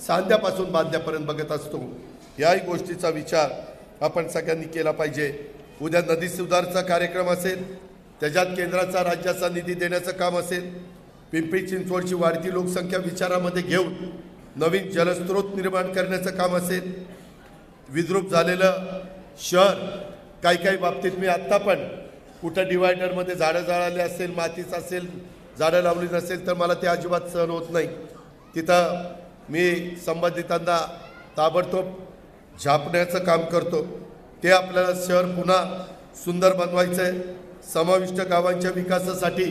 सांध्यापासून बांध्यापर्यंत बघत असतो. याही गोष्टीचा विचार आपण सगळ्यांनी केला पाहिजे. उद्या नदी सुधारचा कार्यक्रम असेल, त्याच्यात केंद्राचा राज्याचा निधी देण्याचं काम असेल. पिंपरी चिंचवडची वाढती लोकसंख्या विचारामध्ये घेऊन नवीन जलस्रोत निर्माण करण्याचं काम असेल. विद्रूप झालेलं शहर, काही बाबतीत मी आत्ता पण कुठं डिवायडरमध्ये झाडं जाळाले असेल, मातीचं असेल, झाडं लावली नसेल तर मला ते अजिबात सहन होत नाही. तिथं मी संबंधितांना ताबडतोब झापण्याचं काम करतो. ते आपल्याला शहर पुन्हा सुंदर बनवायचं आहे. समाविष्ट गावांच्या विकासासाठी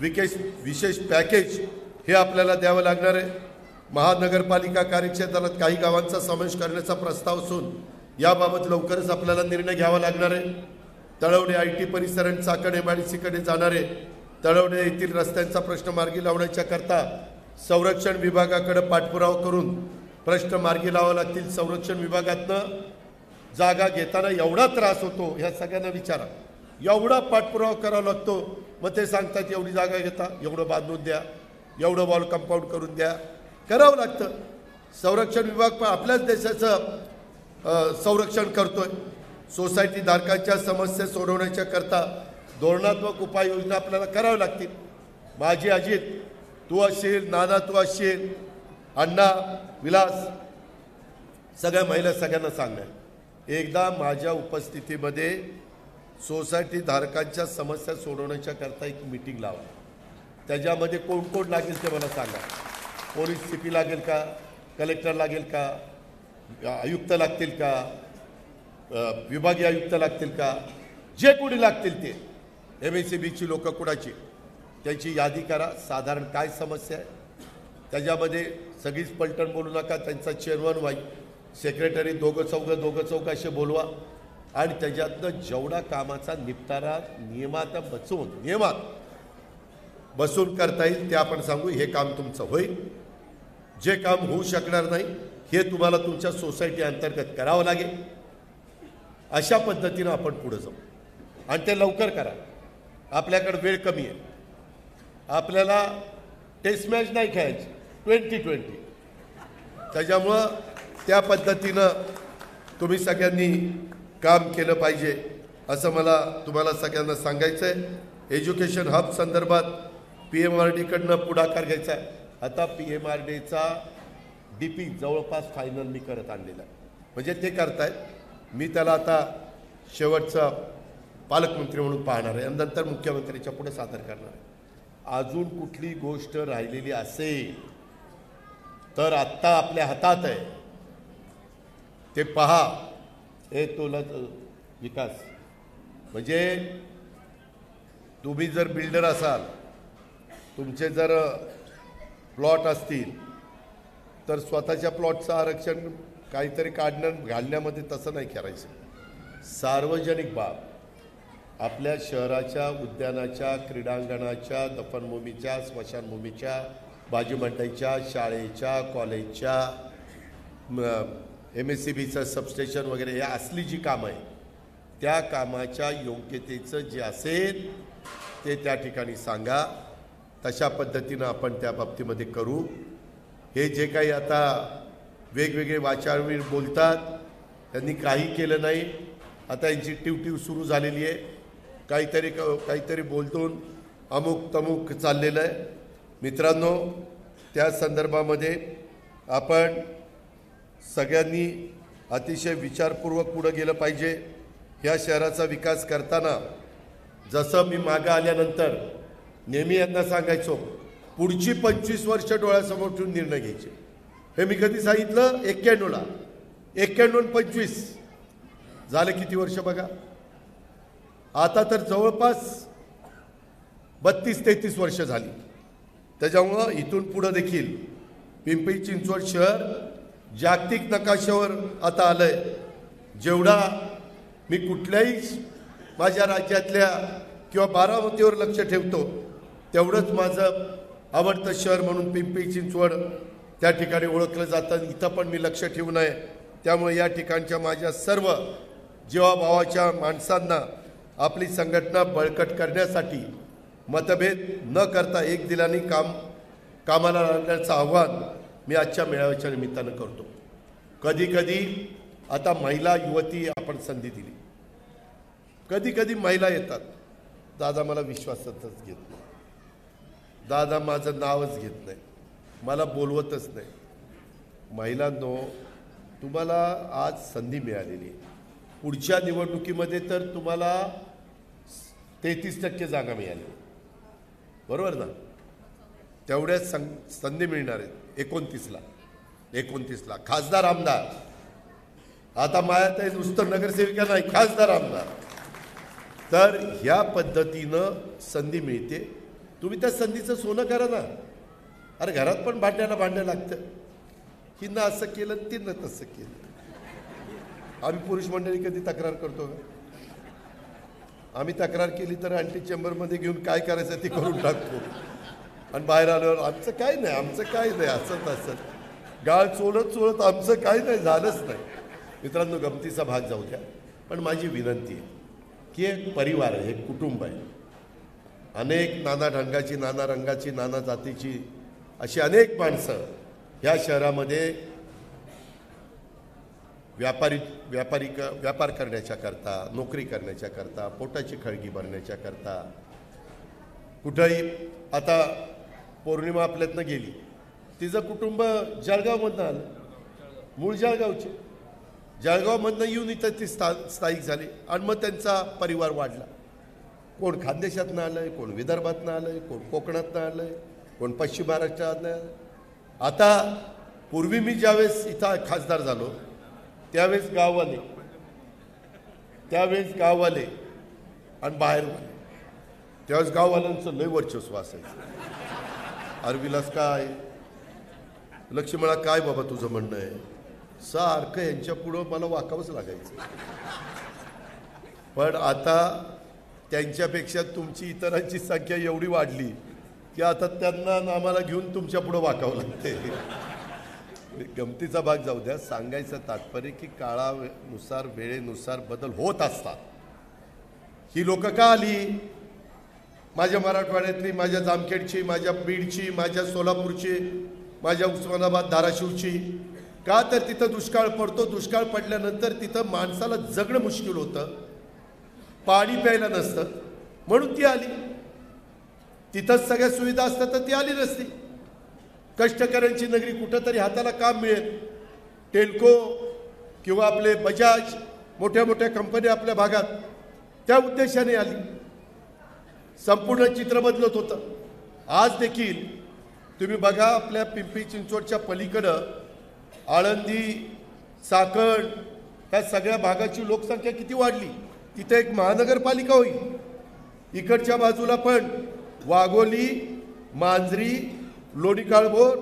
विशेष पॅकेज हे आपल्याला द्यावं लागणार आहे. महानगरपालिका कार्यक्षेत्रात काही गावांचा समावेश करण्याचा प्रस्ताव असून याबाबत लवकरच आपल्याला निर्णय घ्यावा लागणार आहे. तळवणे IT परिसर आणि चाकण MIDCकडे जाणारे तळवणे येथील रस्त्यांचा प्रश्न मार्गी लावण्याच्या करता संरक्षण विभागाकडे पाठपुरावा करून प्रश्न मार्गी लावावे लागतील. संरक्षण विभागातनं जागा घेताना एवढा त्रास होतो, ह्या सगळ्यांना विचारा. एवढा पाठपुरावा करावा लागतो. मग ते सांगतात एवढी जागा घेता, एवढं बांधून द्या, एवढं वॉल कंपाऊंड करून द्या, करावं लागतं. संरक्षण विभाग पण आपल्याच देशाचं संरक्षण करतोय. सोसायटी धारकांच्या समस्या सोडवण्याच्या करता धोरणात्मक उपाययोजना आपल्याला कराव्या लागतील. माझी अजित तू असशील, नाना तू असशील, अण्णा, विलास, सगळ्या महिला सगळ्यांना सांगणार एकदा माझ्या उपस्थितीमध्ये सोसायटी धारकांच्या समस्या सोडवण्याच्या करता एक मीटिंग लावा. त्याच्यामध्ये कोण कोण लागेल ते मला सांगा. पोलीस CP लागेल का, कलेक्टर लागेल का, आयुक्त लागतील का, विभागीय आयुक्त लागतील का, जे कोणी लागतील ते MSEBची लोक कुणाची त्यांची यादी करा. साधारण काय समस्या आहे त्याच्यामध्ये सगळीच पलटण बोलू नका. त्यांचा चेअरमन वाई सेक्रेटरी दोघं चौघं असे बोलवा आणि त्याच्यातनं जेवढा कामाचा निपटारा नियमात बसून करता येईल ते आपण सांगू. हे काम तुमचं होईल. जे काम होऊ शकणार नाही हे तुम्हाला तुमच्या सोसायटी अंतर्गत करावं लागेल. अशा पद्धतीनं आपण पुढे जाऊ आणि ते लवकर करा. आपल्याकडे वेळ कमी आहे. आपल्याला टेस्ट मॅच नाही खेळायची 2020. त्याच्यामुळं त्या पद्धतीनं तुम्ही सगळ्यांनी काम केलं पाहिजे असं मला तुम्हाला सगळ्यांना सांगायचं आहे. एज्युकेशन हब संदर्भात PMRDकडनं पुढाकार घ्यायचा आहे. आता PMRDचा DP जवळपास फायनल मी करत आणलेला आहे. म्हणजे ते करतायत. मी त्याला आता शेवटचा पालकमंत्री म्हणून पाहणार आहे आणि नंतर मुख्यमंत्र्यांच्या पुढे सादर करणार आहे. अजून कुठली गोष्ट राहिलेली असेल तर आत्ता आपल्या हातात आहे ते पहा. हे तुला विकास म्हणजे तुम्ही जर बिल्डर असाल, तुमचे जर प्लॉट असतील तर स्वतःच्या प्लॉटचं आरक्षण काहीतरी घालण्यामध्ये तसं नाही करायचं. सार्वजनिक बाब आपल्या शहराच्या उद्यानाच्या, क्रीडांगणाच्या, दफनभूमीच्या, स्मशानभूमीच्या, भाजी मंडईच्या, शाळेच्या, कॉलेजच्या, MSEBचं सबस्टेशन वगैरे हे असली जी कामं आहे त्या कामाच्या योग्यतेचं जे असेल ते त्या ठिकाणी सांगा. तशा पद्धतीनं आपण त्या बाबतीमध्ये करू. हे जे काही आता वेगवेगळे वाचाळवीर बोलतात त्यांनी काही केलं नाही. आता यांची टिवटिव सुरू झालेली आहे. काहीतरी बोलतून अमुक तमुक चाललेलं आहे. मित्रांनो, त्या संदर्भामध्ये आपण सगळ्यांनी अतिशय विचारपूर्वक पुढे गेलं पाहिजे. ह्या शहराचा विकास करताना जसं मी मागं आल्यानंतर नेहमी यांना सांगायचो पुढची 25 वर्ष डोळ्यासमोर ठेवून निर्णय घ्यायचे. हे मी कधी सांगितलं 91ला. 91 25 झाले किती वर्ष बघा. आता तर जवळपास 32-33 वर्ष झाली. त्याच्यामुळं इथून पुढं देखील पिंपरी चिंचवड शहर जागतिक नकाशावर आता आलंय. जेवढा मी कुठल्याही माझ्या राज्यातल्या किंवा बारामतीवर लक्ष ठेवतो तेवढंच माझं आवडतं शहर म्हणून पिंपरी चिंचवड त्या ठिकाणी ओळखलं जातं. इथं पण मी लक्ष ठेवून आहे. त्यामुळे या ठिकाणच्या माझ्या सर्व जीवाभावाच्या माणसांना आपली संघटना बळकट करण्यासाठी मतभेद न करता एक दिलाने कामाला लागण्याचं आव्हान मी आजच्या मेळाव्याच्या निमित्तानं करतो. कधी कधी आता महिला युवती आपण संधी दिली. कधी कधी महिला येतात, दादा मला विश्वासातच घेत नाही, दादा माझं नावच घेत नाही, मला बोलवतच नाही. महिलांनो, तुम्हाला आज संधी मिळालेली आहे. पुढच्या निवडणुकीमध्ये तर तुम्हाला 33% जागा मिळाली, बरोबर ना? तेवढ्या संधी मिळणार आहेत 29ला खासदार आमदार. आता मायात आहे नुसतं नगरसेविका नाही, खासदार आमदार. तर ह्या पद्धतीनं संधी मिळते. तुम्ही त्या संधीचं सोनं करा ना. अरे घरात पण भांड्याला लागतं. हिनं असं केलं, तिनं तसं केलं. आम्ही पुरुष मंडळी कधी तक्रार करतो का? आम्ही तक्रार केली तर अँटी चेंबरमध्ये घेऊन काय करायचं ते करून टाकतो आणि बाहेर आल्यावर आमचं काय नाही असं गाळ चोळत आमचं काय नाही झालंच नाही. मित्रांनो, गमतीचा भाग जाऊ द्या. पण माझी विनंती आहे की एक परिवार आहे, एक कुटुंब आहे. अनेक नाना ढंगाची, नाना रंगाची, नाना जातीची अशी अनेक माणसं ह्या शहरामध्ये व्यापार करण्याच्या करता, नोकरी करण्याच्या करता, पोटाची खळगी भरण्याच्या करता, कुठंही आता पौर्णिमा आपल्यातनं गेली, तिचं कुटुंब जळगावमधनं आलं, मूळ जळगावचे, जळगावमधनं येऊन इथं ती स्थायिक झाली आणि मग त्यांचा परिवार वाढला. कोण खानदेशातनं आलं आहे, कोण विदर्भातनं आलं आहे, कोण कोकणातनं आलं आहे, कोण पश्चिम महाराष्ट्रातनं आलं. आता पूर्वी मी ज्यावेळेस इथं खासदार झालो त्यावेळेस गाववाले आणि बाहेरवाले, त्यावेळेस गाववाल्यांचं लय वर्चस्व असायचं. अरे विलास काय, लक्ष्मणा काय बाबा तुझं म्हणणं आहे, सारखं यांच्या पुढं मला वाकावंच लागायचं. पण आता त्यांच्यापेक्षा तुमची इतरांची संख्या एवढी वाढली की आता त्यांना आम्हाला घेऊन तुमच्या पुढं वाकावं लागते. गमतीचा भाग जाऊ द्या, सांगायचं तात्पर्य की काळानुसार वेळेनुसार बदल होत असतात. ही लोक का आली, माझ्या मराठवाड्यातली, माझ्या जामखेडची, माझ्या बीडची, माझ्या सोलापूरची, माझ्या उस्मानाबाद धाराशिवची, का तर तिथं दुष्काळ पडतो. दुष्काळ पडल्यानंतर तिथं माणसाला जगणं मुश्किल होतं, पाणी प्यायला नसतं, म्हणून ती आली. तिथंच सगळ्या सुविधा असतात तर ती आली नसती. कष्टकऱ्यांची नगरी, कुठंतरी हाताला काम मिळेल, टेल्को किंवा आपले बजाज, मोठ्या मोठ्या कंपन्या आपल्या भागात, त्या उद्देशाने आली. संपूर्ण चित्र बदलत होतं. आज देखील तुम्ही बघा, आपल्या पिंपरी चिंचवडच्या पलीकडं आळंदी, चाकण, ह्या सगळ्या भागाची लोकसंख्या किती वाढली. तिथे एक महानगरपालिका होईल. इकडच्या बाजूला पण वाघोली, मांजरी, लोणी काळभोर,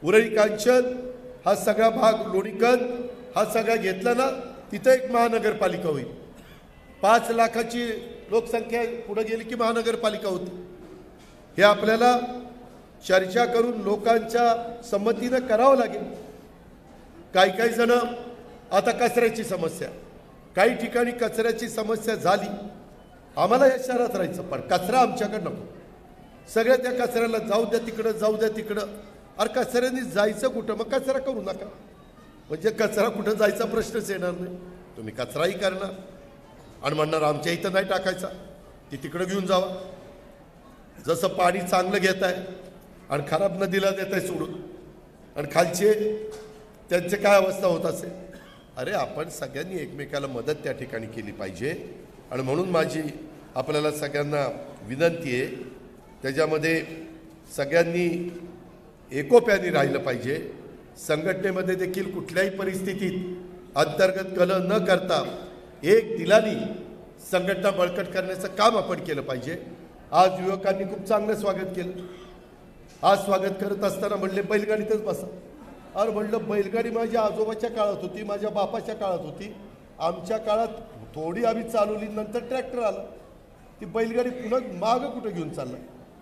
उरळी कांचन, हा सगळा भाग, लोणीकंद, हा सगळा घेतला ना, तिथे एक महानगरपालिका होईल. 5 लाखाची लोकसंख्या पुढे गेली की महानगरपालिका होती. हे आपल्याला चर्चा करून लोकांच्या संमतीनं करावं लागेल. काही जण आता कचऱ्याची समस्या, काही ठिकाणी कचऱ्याची समस्या झाली, आम्हाला या शहरात राहायचं पण कचरा आमच्याकडे नको, सगळ्या त्या कचऱ्याला जाऊ द्या तिकडं, जाऊ द्या तिकडं. अरे कचऱ्याने जायचं कुठं, मग कचरा करू नका. म्हणजे कचरा कुठं जायचा प्रश्नच येणार नाही. तुम्ही कचराही करणार आणि म्हणणार आमच्या इथं नाही टाकायचा, ती तिकडं घेऊन जावा. जसं पाणी चांगलं घेत आहे आणि खराब नदीला देत आहे सोडून, आणि खालचे त्यांचे काय अवस्था होत असेल. अरे आपण सगळ्यांनी एकमेकाला मदत त्या ठिकाणी केली पाहिजे. आणि म्हणून माझी आपल्याला सगळ्यांना विनंती आहे, त्याच्यामध्ये सगळ्यांनी एकोप्याने राहिलं पाहिजे. संघटनेमध्ये देखील कुठल्याही परिस्थितीत अंतर्गत कलह न करता एक दिलानी संघटना बळकट करण्याचं काम आपण केलं पाहिजे. आज युवकांनी खूप चांगलं स्वागत केलं. आज स्वागत करत असताना म्हणले बैलगाडीतच बसा. अरे म्हणलं बैलगाडी माझ्या आजोबाच्या काळात होती, माझ्या बापाच्या काळात होती, आमच्या काळात थोडी आम्ही चालवली, नंतर ट्रॅक्टर आला. ती बैलगाडी पुन्हा मागं कुठं घेऊन चालला,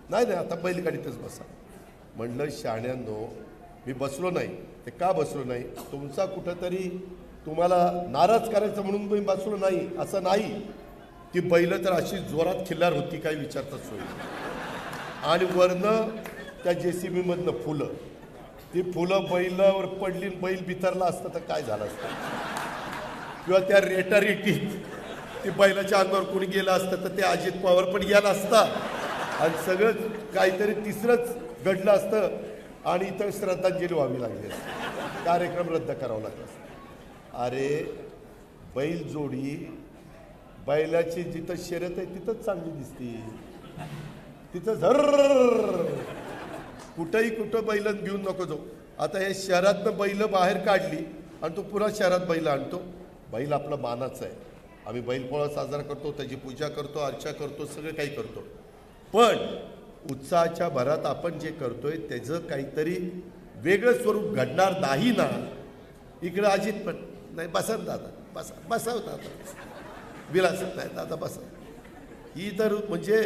नाही आता बैलगाडीतच बसा. म्हणलं शहाण्यांनो, मी बसलो नाही. ते का बसलो नाही, तुमचा कुठंतरी तुम्हाला नाराज करायचं म्हणून मी बसलो नाही असं नाही. ती बैल तर अशी जोरात खिल्लार होती, काही विचारताच सोय. आणि वरनं त्या JCB मधनं फुलं, ती फुलं बैलावर पडली, बैल बिथरला असतं तर काय झालं असतं. किंवा त्या रेटारेटीत ती बैलाच्या अंगावर कोणी गेलं असतं तर ते अजित पवार पण गेला असता आणि सगळं काहीतरी तिसरंच घडलं असतं आणि इथं श्रद्धांजली व्हावी लागली असती, कार्यक्रम रद्द करावा लागला असता. अरे बैल जोडी, बैलाची जिथं शर्यत आहे तिथंच चांगली दिसते, तिथं झर्र. कुठंही कुठं बैलन घेऊन नको जाऊ. आता या शहरातनं बैल बाहेर काढली आणि तो पुन्हा शहरात बैल आणतो. बैल आपलं मानाचं आहे, आम्ही बैलपोळा साजरा करतो, त्याची पूजा करतो, अर्चा करतो, सगळं काही करतो. पण उत्साहाच्या भरात आपण जे करतोय त्याचं काहीतरी वेगळं स्वरूप घडणार नाही ना. इकडं अजित पण नाही, बसा दादा, बसा दादा, विलासत नाही दादा, बसा. ही तर म्हणजे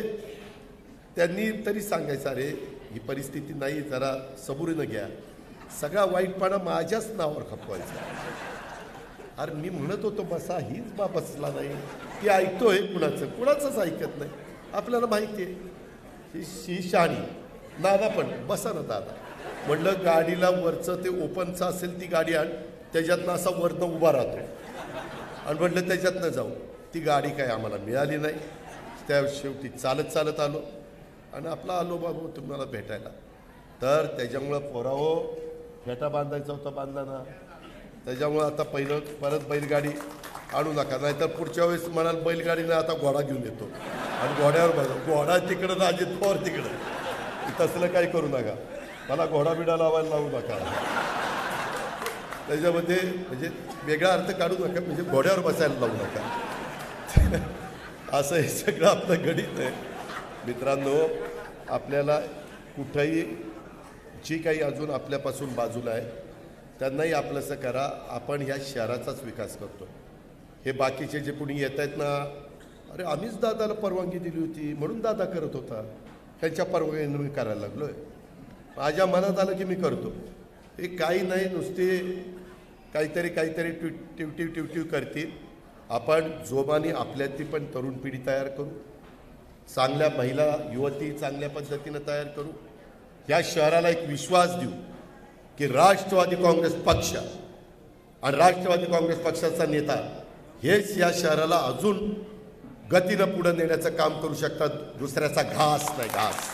त्यांनी तरी सांगायचं, अरे ही परिस्थिती नाही, जरा सबुरीनं घ्या. सगळा वाईटपणा माझ्याच नावावर खपवायचा. अरे मी म्हणत होतो बसा, हीच बा बसला नाही. ती ऐकतोय कुणाचंच ऐकत नाही. आपल्याला माहिती आहे ही शहाणी. दादा पण बसा ना दादा. म्हणलं गाडीला वरचं ते ओपनचं असेल ती गाडी आण, त्याच्यातनं असा वरनं उभा राहतो आणि म्हटलं त्याच्यातनं जाऊ. ती गाडी काय आम्हाला मिळाली नाही. त्या शेवटी चालत चालत आलो आणि आपला आलो बाबू तुम्हाला भेटायला. तर त्याच्यामुळं पोराहो फेटा बांधायचा होता बांधला ना. त्याच्यामुळं आता पहिलं परत बैलगाडी आणू नका, नाहीतर पुढच्या वेळेस म्हणाल बैलगाडीनं आता घोडा घेऊन येतो आणि घोड्यावर बघा घोडा तिकडं ना अजित पवार तिकडं. तसलं काही करू नका, मला घोडा बिडा लावायला लावू नका. त्याच्यामध्ये म्हणजे वेगळा अर्थ काढू नका, म्हणजे घोड्यावर बसायला लावू नका. असं हे सगळं आपलं गणित आहे. मित्रांनो, आपल्याला कुठंही जी काही अजून आपल्यापासून बाजूला आहे त्यांनाही आपलंसं करा. आपण ह्या शहराचाच विकास करतो. हे बाकीचे जे कुणी येत आहेत ना, अरे आम्हीच दादाला परवानगी दिली होती म्हणून दादा करत होता, ह्यांच्या परवानगीनं मी करायला लागलो आहे. माझ्या मनात आलं की मी करतो. हे काही नाही, नुसते काहीतरी टिवटिव करतील. आपण जोमाने आपल्यातली पण तरुण पिढी तयार करू, चांगल्या महिला युवती चांगल्या पद्धतीनं तयार करू. या शहराला एक विश्वास देऊ की राष्ट्रवादी काँग्रेस पक्ष आणि राष्ट्रवादी काँग्रेस पक्षाचा नेता हेच या शहराला अजून गतीनं पुढे नेण्याचं काम करू शकतात. दुसऱ्याचा घास नाही, घास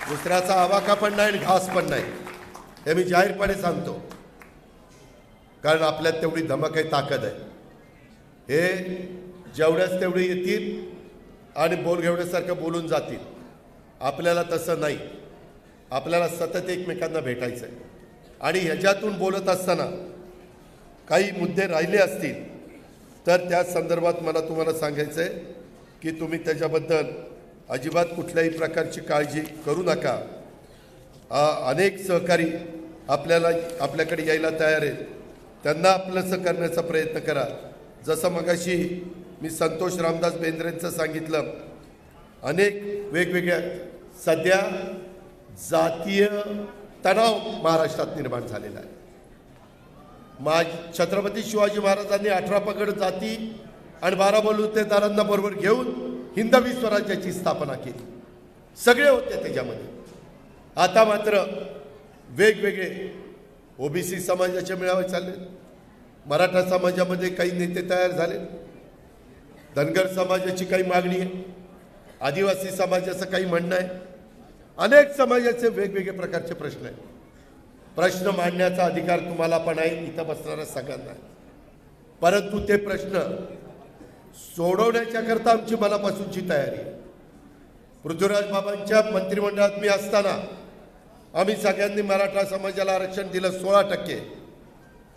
दुसऱ्याचा आवाका पण नाही आणि घास पण नाही, हे मी जाहीरपणे सांगतो. कारण आपल्यात तेवढी धमक आहे, ताकद आहे. हे जेवढ्याच तेवढे येतील आणि बोलघेवड्यासारखं बोलून जातील. आपल्याला तसं नाही. आपल्याला सतत एकमेकांना भेटायचं आहे. आणि ह्याच्यातून बोलत असताना काही मुद्दे राहिले असतील तर त्या संदर्भात मला तुम्हाला सांगायचं आहे की तुम्ही त्याच्याबद्दल अजिबात कुठल्याही प्रकारची काळजी करू नका. अनेक सहकारी आपल्याकडे यायला तयार आहेत. त्यांना आपलंसं करण्याचा प्रयत्न करा. जसं मगाशी मी संतोष रामदास बेंद्रेंचं सांगितलं, अनेक वेगवेगळ्या सध्या जातीय तणाव महाराष्ट्रात निर्माण झालेला आहे. छत्रपती शिवाजी महाराजांनी 18 पगड जाती आणि 12 बलुतेदारांना बरोबर घेऊन हिंदवी स्वराज्याची स्थापना केली. सगळे होते त्याच्यामध्ये. आता मात्र वेगवेगळे ओबीसी समाजाचे मेळावे चालले, मराठा समाजामध्ये काही नेते तयार झाले, धनगर समाजाची काही मागणी आहे, आदिवासी समाजाचं काही म्हणणं आहे, अनेक समाजाचे वेगवेगळे प्रकारचे प्रश्न आहेत. प्रश्न मांडण्याचा अधिकार तुम्हाला पण आहे, इथं बसणाऱ्या सगळ्यांना आहे. परंतु ते प्रश्न सोडवण्याच्या करता आमची मनापासूनची तयारी आहे. पृथ्वीराज बाबांच्या मंत्रिमंडळात मी असताना आम्ही सगळ्यांनी मराठा समाजाला आरक्षण दिलं 16%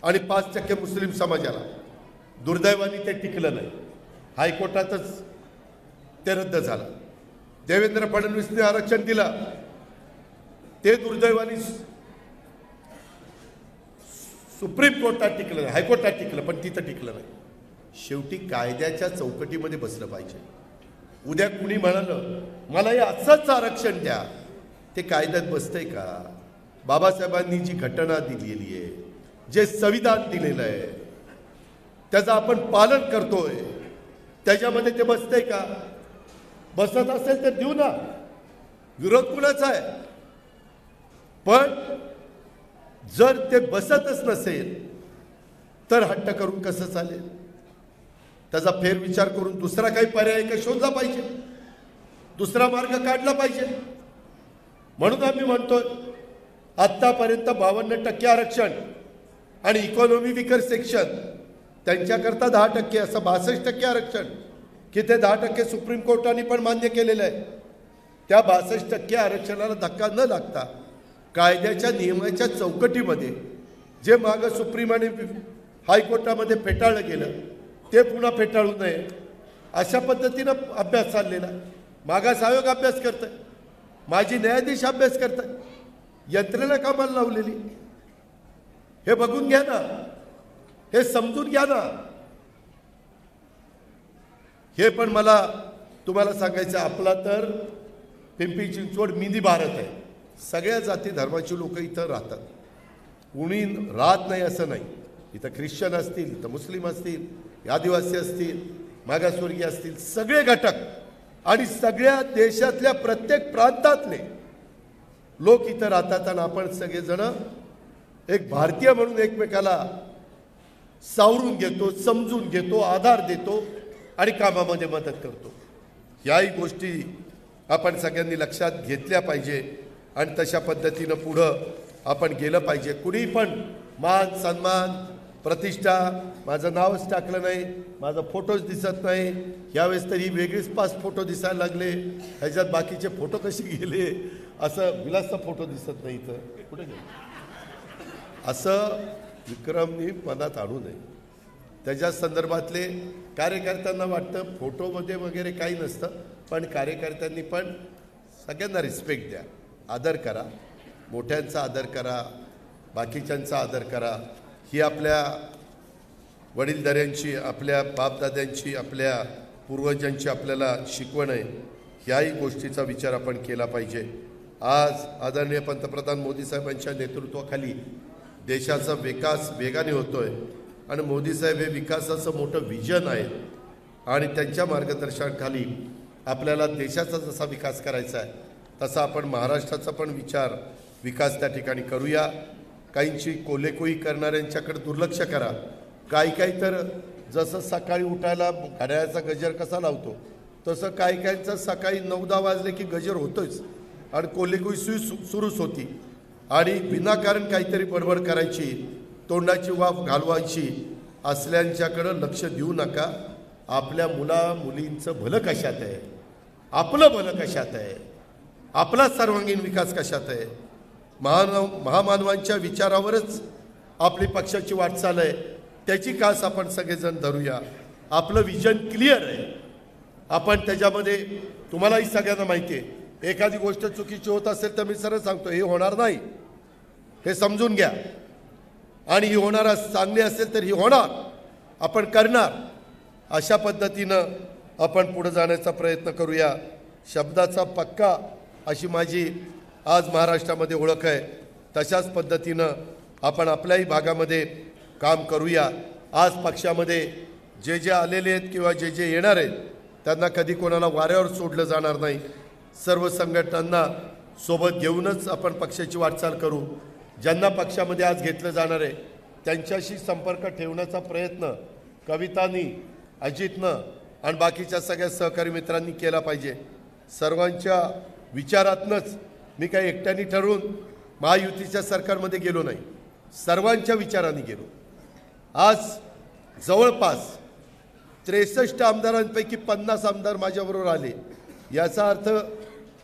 आणि 5% मुस्लिम समाजाला. दुर्दैवाने ते टिकलं नाही, हायकोर्टातच ते रद्द झालं. देवेंद्र फडणवीसने आरक्षण दिलं, ते दुर्दैवाने सुप्रीम कोर्टात टिकलं नाही, हायकोर्टात टिकलं, पण तिथं टिकलं नाही. शेवटी कायद्याच्या चौकटीमध्ये बसलं पाहिजे. उद्या कुणी म्हणालं मला हे असंच आरक्षण द्या, ते कायद्यात बसतंय का? बाबासाहेबांनी जी घटना दिलेली आहे, जे संविधान दिलेलं आहे, त्याचं आपण पालन करतोय, त्याच्यामध्ये ते बसतंय का? बसत असेल तर देऊ ना, विरोध कुणाचा आहे? पण जर ते बसतच नसेल तर हट्ट करून कसं चालेल? त्याचा फेरविचार करून दुसरा काही पर्याय का शोधला पाहिजे, दुसरा मार्ग काढला पाहिजे. म्हणून आम्ही म्हणतोय आत्तापर्यंत 52% आरक्षण आणि इकॉनॉमी विकर सेक्शन त्यांच्याकरता 10%, असं 62% आरक्षण की ते 10% सुप्रीम कोर्टाने पण मान्य केलेलं आहे. त्या 62% आरक्षणाला धक्का न लागता कायद्याच्या नियमाच्या चौकटीमध्ये जे मागं सुप्रीम आणि हायकोर्टामध्ये फेटाळलं गेलं ते पुन्हा फेटाळू नये अशा पद्धतीनं अभ्यास चाललेला. मागास आयोग अभ्यास करत आहे, माजी न्यायाधीश अभ्यास करत आहे, यंत्रणा कामाला लावलेली. हे बघून घ्या ना, हे समजून घ्या ना. हे पण मला तुम्हाला सांगायचं, आपला तर पिंपरी चिंचवड मिनी भारत आहे. सगळ्या जाती धर्माची लोक इथं राहतात, कुणी राहत नाही असं नाही. इथं ख्रिश्चन असतील, इथं मुस्लिम असतील, आदिवासी असतील, मागासवर्गीय असतील, सगळे घटक आणि सगळ्या देशातल्या प्रत्येक प्रांतातले लोक इथं राहतात. आणि आपण सगळेजण एक भारतीय म्हणून एकमेकाला सावरून घेतो, समजून घेतो, आधार देतो आणि कामामध्ये मदत करतो. याही गोष्टी आपण सगळ्यांनी लक्षात घेतल्या पाहिजे आणि तशा पद्धतीनं पुढं आपण गेलं पाहिजे. कुणी पण मान सन्मान प्रतिष्ठा, माझं नावच टाकलं नाही, माझा फोटोच दिसत नाही, यावेळेस तरी वेगळीच 5 फोटो दिसायला लागले, ह्याच्यात बाकीचे फोटो कसे गेले, असं विलासचा फोटो दिसत नाही, इथं कुठे गेले, असं विक्रमनी मनात आणू नये. त्याच्या संदर्भातले कार्यकर्त्यांना वाटतं फोटोमध्ये वगैरे काही नसतं, पण कार्यकर्त्यांनी पण सगळ्यांना रिस्पेक्ट द्या, आदर करा, मोठ्यांचा आदर करा, बाकीच्यांचा आदर करा. ही आपल्या वडीलधाऱ्यांची, आपल्या बापदाद्यांची, आपल्या पूर्वजांची आपल्याला शिकवण आहे. ह्याही गोष्टीचा विचार आपण केला पाहिजे. आज आदरणीय पंतप्रधान मोदी साहेबांच्या नेतृत्वाखाली देशाचा विकास वेगाने होतोय आणि मोदी साहेब हे विकासाचं मोठं विजन आहे आणि त्यांच्या मार्गदर्शनाखाली आपल्याला देशाचा जसा विकास करायचा आहे तसा आपण महाराष्ट्राचा पण विकास त्या ठिकाणी करूया. काहींची कोलेकोई करणाऱ्यांच्याकडे दुर्लक्ष करा. काही तर जसं सकाळी उठायला घड्याळाचा गजर कसा लावतो तसं काहींचं सकाळी 9-10 वाजले की गजर होतोच आणि कोलेकोई सुरूच होती आणि विनाकारण काहीतरी बडबड करायची, तोंडाची वाफ घालवायची. असल्यांच्याकडं लक्ष देऊ नका. आपल्या मुलींचं भलं कशात आहे, आपलं भलं कशात आहे, आपला सर्वांगीण विकास कशात आहे. महामानवांच्या विचारावरच आपली पक्षाची वाटचाल आहे, त्याची कास आपण सगळेजण धरूया. आपलं विजन क्लिअर आहे. आपण त्याच्यामध्ये तुम्हालाही सगळ्यांना माहिती आहे, एखादी गोष्ट चुकीची होत असेल तर मी सरळ सांगतो हे होणार नाही, हे समजून घ्या. आणि ही होणार चांगली असेल तर ही होणार, आपण करणार. अशा पद्धतीनं आपण पुढे जाण्याचा प्रयत्न करूया. शब्दाचा पक्का अशी माझी आज महाराष्ट्रामध्ये ओळख आहे. तशाच पद्धतीनं आपण आपल्याही भागामध्ये काम करूया. आज पक्षामध्ये जे आलेले आहेत किंवा जे येणार आहेत त्यांना कधी कोणाला वाऱ्यावर सोडलं जाणार नाही. सर्व संघटनांना सोबत घेऊनच आपण पक्षाची वाटचाल करू. ज्यांना पक्षामध्ये आज घेतलं जाणार आहे त्यांच्याशी संपर्क ठेवण्याचा प्रयत्न कवितांनी, अजितनं आणि बाकीच्या सगळ्या सहकारी मित्रांनी केला पाहिजे. सर्वांच्या विचारातनंच मी काही एकट्याने ठरवून महायुतीच्या सरकारमध्ये गेलो नाही, सर्वांच्या विचारांनी गेलो. आज जवळपास 63 आमदारांपैकी 50 आमदार माझ्याबरोबर आले. याचा अर्थ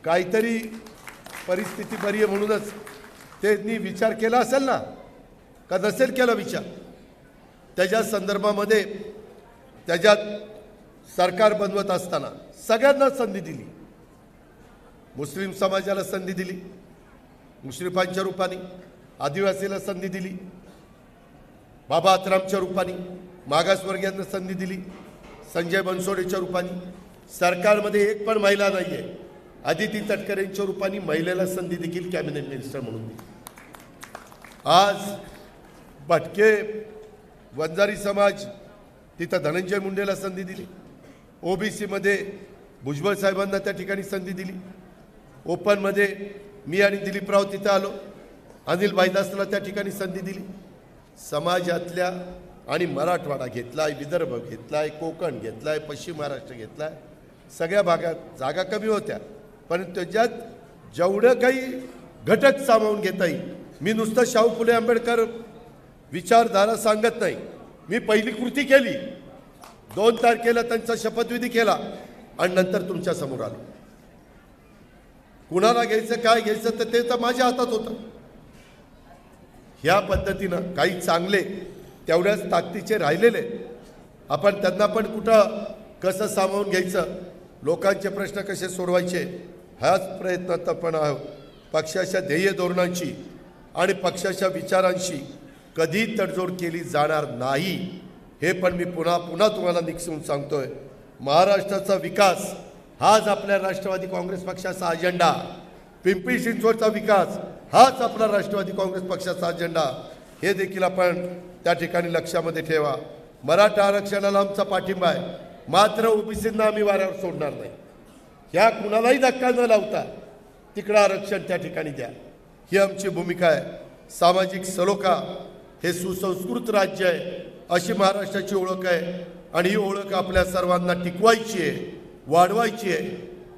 काहीतरी परिस्थिती बरी आहे म्हणूनच त्यांनी विचार केला असेल ना, का नसेल केला विचार. त्याच्या संदर्भामध्ये त्याच्यात सरकार बनवत असताना सगळ्यांना संधी दिली. मुस्लिम समाजाला संधी दिली, मुश्रीफांच्या रूपाने, आदिवासीला संधी दिली, बाबा आत्रामच्या रूपाने, मागासवर्गीयांना संधी दिली, संजय बनसोडेच्या रूपाने. सरकारमध्ये एक पण महिला नाही आहे. अदिती तटकरेंच्या रूपाने महिलेला संधी देखील कॅबिनेट मिनिस्टर म्हणून दिली. आज भटके वंजारी समाज तिथं धनंजय मुंडेला संधी दिली. ओबीसीमध्ये भुजबळ साहेबांना त्या ठिकाणी संधी दिली. ओपनमध्ये मी आणि दिलीपराव तिथं आलो. अनिल भाईदासला त्या ठिकाणी संधी दिली. समाजातल्या आणि मराठवाडा घेतलाय, विदर्भ घेतलाय, कोकण घेतलाय, पश्चिम महाराष्ट्र घेतलाय. सगळ्या भागात जागा कमी होत्या पण त्याच्यात जेवढं काही घटक सामावून घेता येईल. मी नुसतं शाहू फुले आंबेडकर विचारधारा सांगत नाही. मी पहिली कृती केली, 2 तारखेला त्यांचा शपथविधी केला आणि नंतर तुमच्या समोर आलो. कुणाला घ्यायचं काय घ्यायचं तर ते तर माझ्या हातात होतं. ह्या पद्धतीनं काही चांगले तेवढ्याच ताकदीचे राहिलेले आपण त्यांना पण कुठं कसं सामावून घ्यायचं, लोकांचे प्रश्न कसे सोडवायचे ह्याच प्रयत्नात आपण आहोत. पक्षाच्या ध्येय धोरणांची आणि पक्षाच्या विचारांशी कधी तडजोड केली जाणार नाही, हे पण मी पुन्हा तुम्हाला निक्षून सांगतोय. महाराष्ट्राचा विकास हाच आपल्या राष्ट्रवादी काँग्रेस पक्षाचा अजेंडा. पिंपरी चिंचवडचा विकास हाच आपला राष्ट्रवादी काँग्रेस पक्षाचा अजेंडा, हे देखील आपण त्या ठिकाणी लक्षामध्ये ठेवा. मराठा आरक्षणाला आमचा पाठिंबा आहे, मात्र ओबीसींना आम्ही वाऱ्यावर सोडणार नाही. ह्या कुणालाही धक्का न लावता तिकडं आरक्षण त्या ठिकाणी द्या, ही आमची भूमिका आहे. सामाजिक सलोखा हे सुसंस्कृत राज्य आहे अशी महाराष्ट्राची ओळख आहे आणि ही ओळख आपल्या सर्वांना टिकवायची आहे, वाढवायची आहे.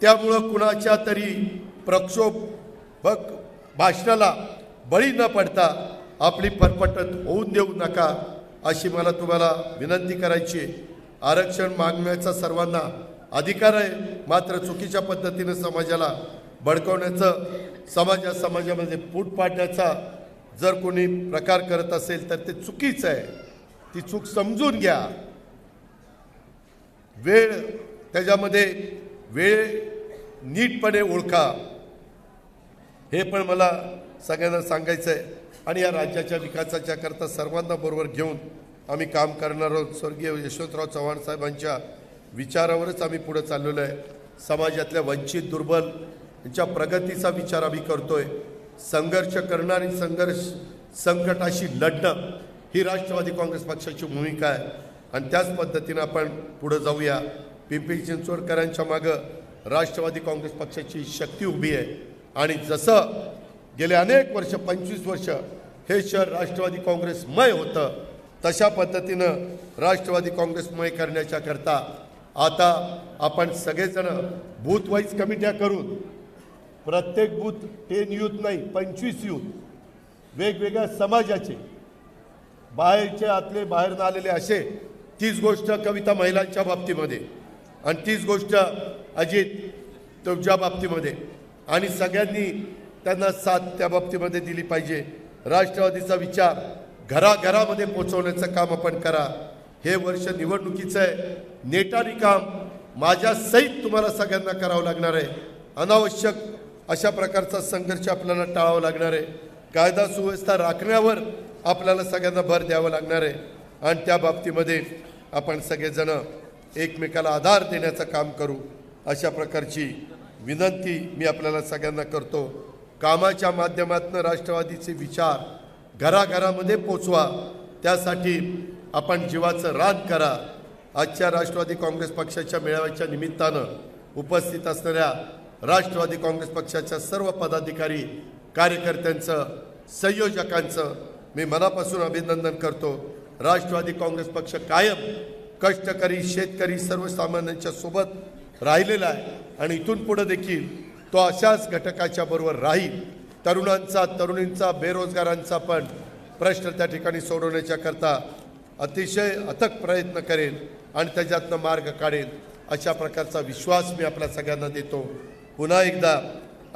त्यामुळं कुणाच्या तरी प्रक्षोभक भाषणाला बळी न पडता आपली फरफटत होऊन देऊ नका अशी मला तुम्हाला विनंती करायची आहे. आरक्षण मागण्याचा सर्वांना अधिकार आहे, मात्र चुकीच्या पद्धतीने समाजाला भडकवण्याचं, समाजामध्ये फूट पाडण्याचा जर कोणी प्रकार करत असेल तर ते चुकीचं आहे. ती चूक समजून घ्या. त्याच्यामध्ये वेळ नीटपणे ओळखा, हे पण मला सगळ्यांना सांगायचं आहे. आणि या राज्याच्या विकासाच्या करता सर्वांना बरोबर घेऊन आम्ही काम करणार आहोत. स्वर्गीय यशवंतराव चव्हाण साहेबांच्या विचारावरच आम्ही पुढे चाललेलो आहे. समाजातल्या वंचित, दुर्बल यांच्या प्रगतीचा विचार आम्ही करतोय. संघर्ष करणं आणि संकटाशी लढणं ही राष्ट्रवादी काँग्रेस पक्षाची भूमिका आहे आणि त्याच पद्धतीनं आपण पुढे जाऊया. पिंपरी चिंचवडकरांच्या मागं राष्ट्रवादी काँग्रेस पक्षाची शक्ती उभी आहे आणि जसं गेले अनेक वर्ष, 25 वर्ष हे शहर राष्ट्रवादी काँग्रेसमय होतं, तशा पद्धतीनं राष्ट्रवादी काँग्रेसमय करण्याच्या करता आता आपण सगळेजण बूथ वाईज कमिट्या करून प्रत्येक बूथ 10 यूथ नाही 25 यूथ वेगवेगळ्या समाजाचे, बाहेरचे आतले बाहेर आलेले असे, तीच गोष्ट कविता महिलांच्या बाबतीमध्ये आणि तीच गोष्ट अजित तुमच्या बाबतीमध्ये, आणि सगळ्यांनी त्यांना साथ त्या बाबतीमध्ये दिली पाहिजे. राष्ट्रवादीचा विचार घराघरामध्ये पोचवण्याचं काम आपण करा. हे वर्ष निवडणुकीचं आहे. नेटाने काम माझ्या सहित तुम्हाला सगळ्यांना करावं लागणार आहे. अनावश्यक अशा प्रकारचा संघर्ष आपल्याला टाळावा लागणार आहे. कायदा सुव्यवस्था राखण्यावर आपल्याला सगळ्यांना भर द्यावा लागणार आहे आणि त्या बाबतीमध्ये आपण सगळेजण एकमेकाला आधार देण्याचं काम करू अशा प्रकारची विनंती मी आपल्याला सगळ्यांना करतो. कामाच्या माध्यमातून राष्ट्रवादीचे विचार घराघरामध्ये पोचवा, त्यासाठी आपण जीवाचं रान करा. आजच्या राष्ट्रवादी काँग्रेस पक्षाच्या मेळाव्याच्या निमित्तानं उपस्थित असणाऱ्या राष्ट्रवादी काँग्रेस पक्षाच्या सर्व पदाधिकारी, कार्यकर्त्यांचं, संयोजकांचं मी मनापासून अभिनंदन करतो. राष्ट्रवादी काँग्रेस पक्ष कायम कष्टकरी, शेतकरी, सर्वसामान्यांच्या सोबत राहिलेला आहे आणि इथून पुढे देखील तो अशाच घटकाच्या बरोबर राहील. तरुणांचा, तरुणींचा, बेरोजगारांचा पण प्रश्न त्या ठिकाणी सोडवण्याच्या करता अतिशय अथक प्रयत्न करेल आणि त्याच्यातनं मार्ग काढेल अशा प्रकारचा विश्वास मी आपल्या सगळ्यांना देतो. पुन्हा एकदा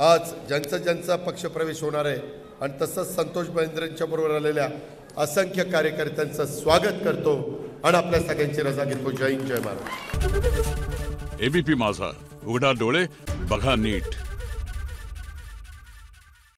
आज ज्यांचा पक्षप्रवेश होणार आहे आणि तसंच संतोष महेंद्रांच्या बरोबर आलेल्या असंख्य कार्यकर्त्यांचं स्वागत करतो आणि आपल्या सगळ्यांची रजा घेतो. जय हिंद, जय महाराष्ट्र. एबीपी माझा, उघडा डोळे बघा नीट.